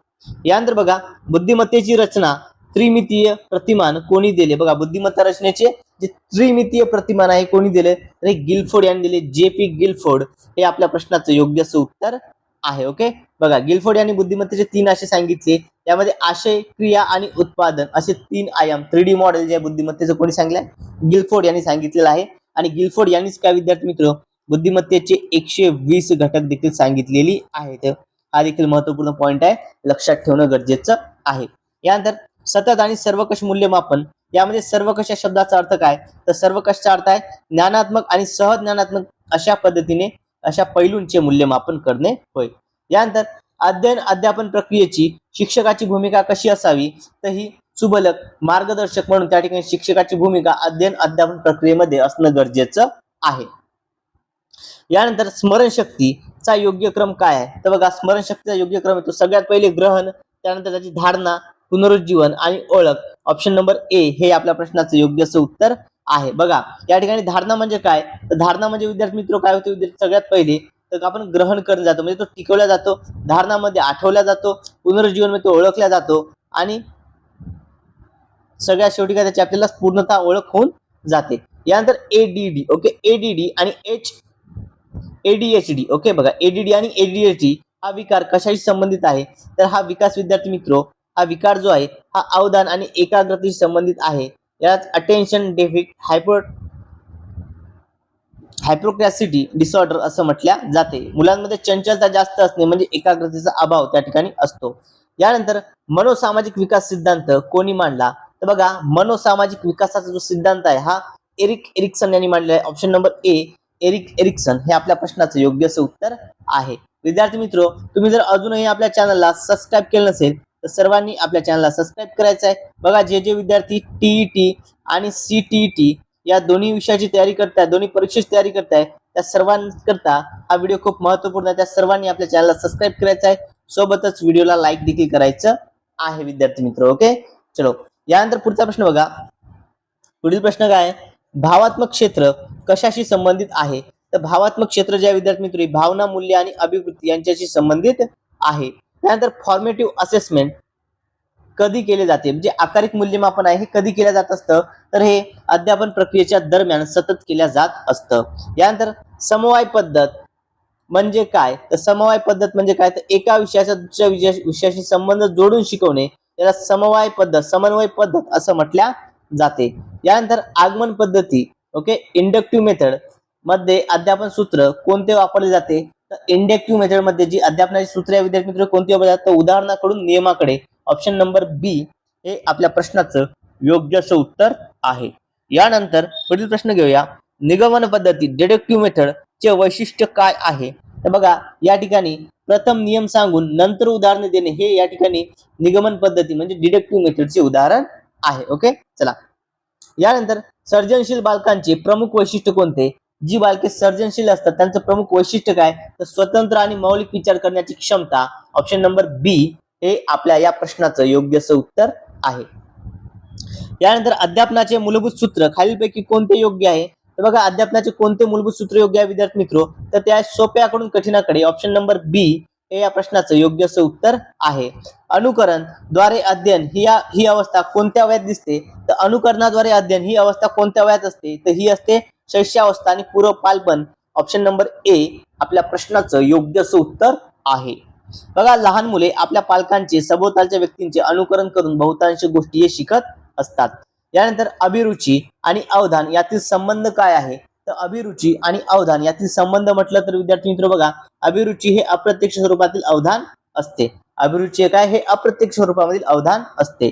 यानंतर बघा बुद्धिमत्तेची रचना त्रिमितीय प्रतिमान कोणी दिले, बघा बुद्धिमत्ता रचनेचे जे त्रिमितीय प्रतिमान आहे कोणी दिले, तर हे गिलफोर्ड यांनी दिले. जे.पी. गिलफोर्ड हे आपल्या प्रश्नाचं योग्य उत्तर आहे. ओके, बघा गिलफोर्ड यांनी बुद्धिमत्तेचे 3 असे सांगितले. त्यामध्ये आशय, क्रिया आणि उत्पादन असे 3 आयाम 3D मॉडेल जे बुद्धिमत्तेचं कोणी सांगितलंय, गिलफोर्ड यांनी सांगितलेलं आहे. आणि गिलफोर्ड यांनीच काय विद्यार्थी मित्र बुद्धिमत्तेचे 120 घटक देखील सांगितलेली आहेत. हा देखील महत्वपूर्ण पॉइंट आहे, लक्षात ठेवणं गरजेचं आहे. यानंतर सतत आणि सर्वकष मूल्यमापन, यामध्ये सर्वकष या शब्दाचा अर्थ काय, तर सर्वकषचा अर्थ आहे ज्ञानात्मक आणि सहज ज्ञानात्मक अशा पद्धतीने अशा पैलूंचे मूल्यमापन करणे होय. यानंतर अध्ययन अध्यापन प्रक्रियेची शिक्षकाची भूमिका कशी असावी, तर ही सुबलक मार्गदर्शक म्हणून त्या ठिकाणी शिक्षकाची भूमिका अध्ययन अध्यापन प्रक्रियेमध्ये असणं गरजेचं आहे. यानंतर स्मरणशक्तीचा योग्य क्रम काय आहे, तर बघा स्मरणशक्तीचा योग्य क्रम येतो सगळ्यात पहिले ग्रहण, त्यानंतर त्याची धारणा, पुनरुज्जीवन आणि ओळख. ऑप्शन नंबर ए हे आपल्या प्रश्नाचं योग्य उत्तर आहे. बघा या ठिकाणी धारणा म्हणजे काय, तर धारणा म्हणजे विद्यार्थी मित्र काय होते, विद्यार्थी सगळ्यात पहिले तर आपण ग्रहण करत जातो म्हणजे तो टिकवला जातो, धारणामध्ये आठवला जातो, पुनरुज्जीवन मध्ये तो ओळखला जातो आणि सगळ्यात शेवटी काय त्याची आपल्याला पूर्णतः ओळख होऊन जाते. यानंतर एडीडी. ओके, एडीडी आणि एडीएचडी. ओके, बघा एडीडी आणि एडीएचडी हा विकार कशाशी संबंधित आहे, तर हा विकास विद्यार्थी मित्र हा विकार जो आहे हा अवधान आणि एकाग्रतेशी संबंधित आहे. यात अटेन्शन डेफिसिट हायपोक्रॅसिटी डिसऑर्डर असं म्हटल्या जाते. मुलांमध्ये चंचलता जास्त असणे म्हणजे एकाग्रतेचा अभाव त्या ठिकाणी असतो. यानंतर मनोसामाजिक विकास सिद्धांत कोणी मांडला, तर बघा मनोसामाजिक विकासाचा जो सिद्धांत आहे हा एरिक एरिक्सन यांनी मांडलेला आहे. Option number A Erik Erikson हे आपल्या प्रश्नाचं योग्य उत्तर आहे. विद्यार्थी मित्र तुम्ही जर अजूनही आपल्या चॅनलला सबस्क्राईब केलं नसेल तर सर्वांनी आपल्या चॅनलला सबस्क्राईब करायचं आहे. बघा जे जे विद्यार्थी टीईटी आणि सीटीईटी या दोन्ही विषयाची तयारी करताय, दोन्ही परीक्षेची तयारी करताय, त्या सर्वांकरता हा व्हिडिओ खूप महत्त्वपूर्ण आहे. त्या सर्वांनी आपल्या चॅनलला सबस्क्राईब करायचं आहे, सोबतच व्हिडिओला लाईक देखील करायचं आहे विद्यार्थी मित्र. ओके, चलो यानंतर पुढचा प्रश्न बघा. पुढील प्रश्न काय, भावात्मक क्षेत्र कशाशी संबंधित आहे, तर भावात्मक क्षेत्र जे विद्यार्थी मित्र भावना, मूल्य आणि अभिवृत्ती यांच्याशी संबंधित आहे. त्यानंतर फॉर्मेटिव्ह असेसमेंट कधी केले जाते, म्हणजे आकारिक मूल्यमापन आहे हे कधी केलं जात असतं, तर हे अध्यापन प्रक्रियेच्या दरम्यान सतत केल्या जात असतं. यानंतर समवाय पद्धत म्हणजे काय, तर समवाय पद्धत म्हणजे काय, तर एका विषयाचा दुसऱ्या विषयाशी संबंध जोडून शिकवणे त्याला समन्वय पद्धत असं म्हटल्या जाते. यानंतर आगमन पद्धती. ओके, इंडक्टिव्ह मेथड मध्ये अध्यापन सूत्र कोणते वापरले जाते, तर इंडक्टिव्ह मेथड मध्ये जी अध्यापनाची सूत्रे विद्यार्थी मित्र कोणती वापरली जातात, उदाहरणाकडून नियमाकडे. ऑप्शन नंबर बी हे आपल्या प्रश्नाचं योग्य उत्तर आहे. यानंतर पुढील प्रश्न घेऊया. निगमन पद्धती डिडक्टिव्ह मेथड चे वैशिष्ट्य काय आहे? तर बघा या ठिकाणी प्रथम नियम सांगून नंतर उदाहरणे देणे हे या ठिकाणी निगमन पद्धती म्हणजे डिडक्टिव्ह मेथडचे उदाहरण आहे. ओके, चला यानंतर सर्जनशील बालकांचे प्रमुख वैशिष्ट्य कोणते? जी बालके सर्जनशील असतात त्यांचं प्रमुख वैशिष्ट्य काय? तर स्वतंत्र आणि मौलिक विचार करण्याची क्षमता. ऑप्शन नंबर बी हे आपल्या या प्रश्नाचं योग्य असं उत्तर आहे. यानंतर अध्यापनाचे मूलभूत सूत्र खालीलपैकी कोणते योग्य आहे? तर बघा अध्यापनाचे कोणते मूलभूत सूत्र योग्य आहे विद्यार्थी मित्रो? तर त्या सोप्याकडून कठीणाकडे. ऑप्शन नंबर बी हे या प्रश्नाचं योग्य असं उत्तर आहे. अनुकरण द्वारे अध्ययन ही अवस्था कोणत्या वयात दिसते? तर अनुकरणाद्वारे अध्ययन ही अवस्था कोणत्या वयात असते? तर ही असते शैशवावस्था आणि पूर्व बालपण. ऑप्शन नंबर ए आपल्या प्रश्नाचं योग्य असं उत्तर आहे. बघा लहान मुले आपल्या पालकांचे सभोवतालच्या व्यक्तींचे अनुकरण करून बहुतांश गोष्टी हे शिकत असतात. यानंतर अभिरुची आणि अवधान यातील संबंध काय आहे? तर अभिरुची आणि अवधान यातील संबंध म्हटलं तर विद्यार्थी मित्र बघा अभिरुची हे अप्रत्यक्ष स्वरूपातील अवधान असते. अभिरुची काय? हे अप्रत्यक्ष स्वरूपामधील अवधान असते.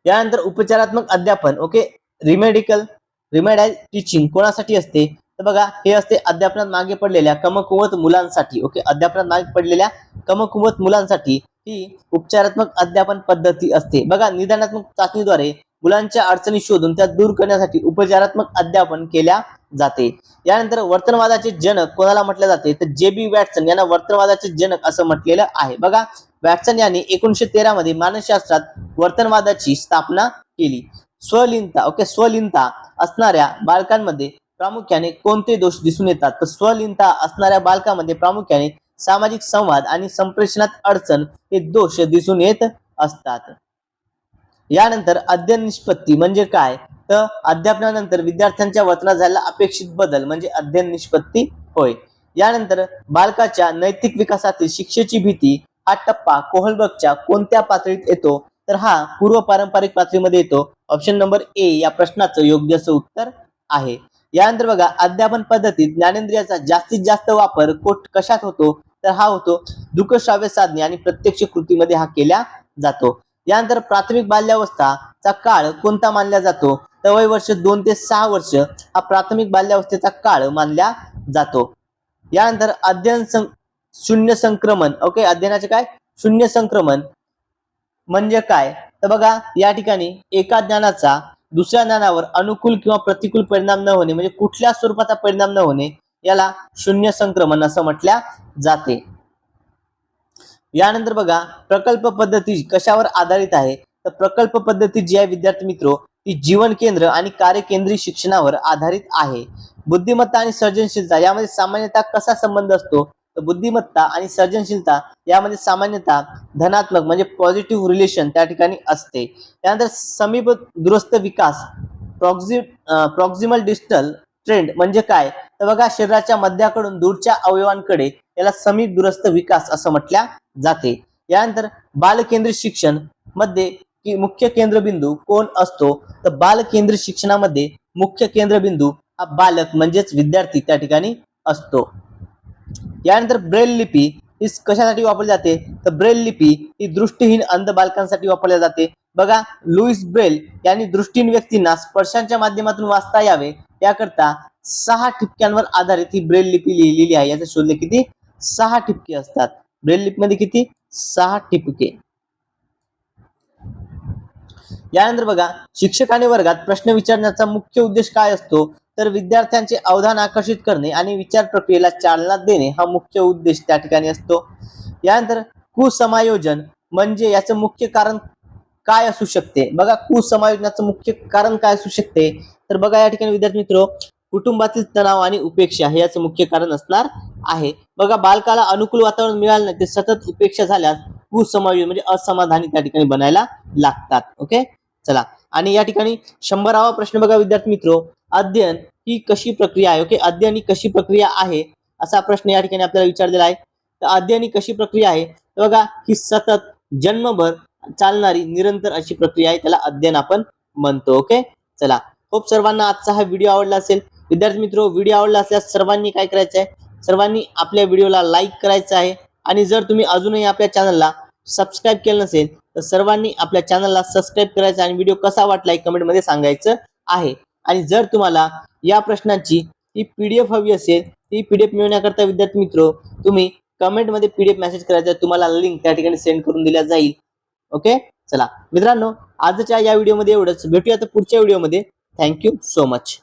यानंतर उपचारात्मक अध्यापन ओके रिमेडाइल टीचिंग कोणासाठी असते? तर बघा हे असते अध्यापनात मागे पडलेल्या कमकुवत मुलांसाठी. ओके, अध्यापनात मागे पडलेल्या कमकुवत मुलांसाठी ही उपचारात्मक अध्यापन पद्धती असते. बघा निदानात्मक चाचणीद्वारे मुलांच्या अडचणी शोधून त्या दूर करण्यासाठी उपचारात्मक अध्यापन केल्या जाते. यानंतर वर्तनवादाचे जनक कोणाला म्हटले जाते? तर जे.बी. वॅटसन यांना वर्तनवादाचे जनक असं म्हटलेलं आहे. बघा वॅटसन यांनी 1913 मध्ये मानसशास्त्रात वर्तनवादाची स्थापना केली. स्वलिनता असणाऱ्या बालकांमध्ये प्रामुख्याने कोणते दोष दिसून येतात? तर स्वलिनता असणाऱ्या बालकांमध्ये प्रामुख्याने सामाजिक संवाद आणि संप्रेषणात अडचण हे दोष दिसून येत असतात. यानंतर अध्ययन निष्पत्ती म्हणजे काय? तर अध्यापनानंतर विद्यार्थ्यांच्या वर्तनात झालेला अपेक्षित बदल म्हणजे अध्ययन निष्पत्ती होय. यानंतर बालकाच्या नैतिक विकासातील शिक्षेची भीती हा टप्पा कोहलबर्गच्या कोणत्या पातळीत येतो? तर हा पूर्व पारंपरिक पातळीमध्ये येतो. ऑप्शन नंबर ए या प्रश्नाचं योग्य असं उत्तर आहे. यानंतर बघा अध्यापन पद्धतीत ज्ञानेंद्रियाचा जास्तीत जास्त वापर कशात होतो? तर हा होतो दृकश्राव्य साधने आणि प्रत्यक्ष कृतीमध्ये हा केला जातो. यानंतर प्राथमिक बाल्यावस्थाचा काळ कोणता मानला जातो? तर वय वर्ष 2 ते 6 वर्ष हा प्राथमिक बाल्यावस्थेचा काळ मानला जातो. यानंतर शून्य संक्रमण ओके अध्ययनाचे काय? शून्य संक्रमण म्हणजे काय? तर बघा या ठिकाणी एका ज्ञानाचा दुसऱ्या ज्ञानावर अनुकूल किंवा प्रतिकूल परिणाम न होणे म्हणजे कुठल्या स्वरूपाचा परिणाम न होणे याला शून्य संक्रमण असं म्हटल्या जाते. यानंतर बघा प्रकल्प पद्धती कशावर आधारित आहे? तर प्रकल्प पद्धती जी आहे विद्यार्थी मित्रो ती जीवन केंद्र आणि कार्यकेंद्री शिक्षणावर आधारित आहे. बुद्धिमत्ता आणि सर्जनशीलता यामध्ये सामान्यतः कसा संबंध असतो? तर बुद्धिमत्ता आणि सर्जनशीलता यामध्ये सामान्यतः धनात्मक म्हणजे पॉझिटिव्ह रिलेशन त्या ठिकाणी असते. त्यानंतर समीप दूरस्थ विकास प्रॉक्सिमल डिस्टल ट्रेंड म्हणजे काय? तर बघा शरीराच्या मध्याकडून दूरच्या अवयवांकडे याला समीप दूरस्थ विकास असं म्हटल्या जाते. यानंतर बालकेंद्रित शिक्षण मध्ये मुख्य केंद्रबिंदू कोण असतो? तर बालकेंद्रित शिक्षणामध्ये मुख्य केंद्रबिंदू हा बालक म्हणजेच विद्यार्थी त्या ठिकाणी असतो. यानंतर ब्रेल लिपी ही कशासाठी वापरली जाते? तर ब्रेल लिपी ही दृष्टीहीन अंध बालकांसाठी वापरली जाते. बघा लुईस ब्रेल यांनी दृष्टीहीन व्यक्तींना स्पर्शांच्या माध्यमातून वाचता यावे याकरता 6 ठिपक्यांवर आधारित ही ब्रेल लिपी लिहिलेली आहे. याचे शोधले किती? 6 ठिपके असतात. ब्रेल लिपीमध्ये किती? 6 ठिपके. यानंतर बघा शिक्षकाने वर्गात प्रश्न विचारण्याचा मुख्य उद्देश काय असतो? तर विद्यार्थ्यांचे अवधान आकर्षित करणे आणि विचार प्रक्रियेला चालना देणे हा मुख्य उद्देश त्या ठिकाणी असतो. यानंतर कुसमायोजन म्हणजे याचं मुख्य कारण काय असू शकते? बघा कुसमायोजनाचं मुख्य कारण काय असू शकते? तर बघा या ठिकाणी विद्यार्थी मित्र कुटुंबातील तणाव आणि उपेक्षा हे याचं मुख्य कारण असणार आहे. बघा बालकाला अनुकूल वातावरण मिळालं नाही ते सतत उपेक्षा झाल्यास कुसमायोजन म्हणजे असमाधानी त्या ठिकाणी बनायला लागतात. ओके, चला आणि या ठिकाणी 100वा प्रश्न बघा विद्यार्थी मित्र अध्ययन ही कशी प्रक्रिया आहे? ओके, अध्ययन ही कशी प्रक्रिया आहे असा प्रश्न या ठिकाणी आपल्याला विचारलेला आहे. तर अध्ययन ही कशी प्रक्रिया आहे? तर बघा ही सतत जन्मभर चालणारी निरंतर अशी प्रक्रिया आहे त्याला अध्ययन आपण म्हणतो. ओके, चला होप सर्वांना आजचा हा व्हिडिओ आवडला असेल. विद्यार्थी मित्र व्हिडिओ आवडला असल्यास सर्वांनी काय करायचं आहे? सर्वांनी आपल्या व्हिडिओला लाईक करायचं आहे आणि जर तुम्ही अजूनही आपल्या चॅनलला सबस्क्राईब केलं नसेल तर सर्वांनी आपल्या चॅनलला सबस्क्राईब करायचं आणि व्हिडिओ कसा वाटलाय कमेंटमध्ये सांगायचं आहे. आणि जर तुम्हाला या प्रश्नांची ही पीडीएफ हवी असेल, ती पीडीएफ मिळवण्याकरता विद्यार्थी मित्र तुम्ही कमेंटमध्ये पीडीएफ मेसेज करायचा, तुम्हाला लिंक त्या ठिकाणी सेंड करून दिल्या जाईल. ओके, चला मित्रांनो, आजच्या या व्हिडिओमध्ये एवढंच. भेटूया आता पुढच्या व्हिडिओमध्ये. Thank you so much.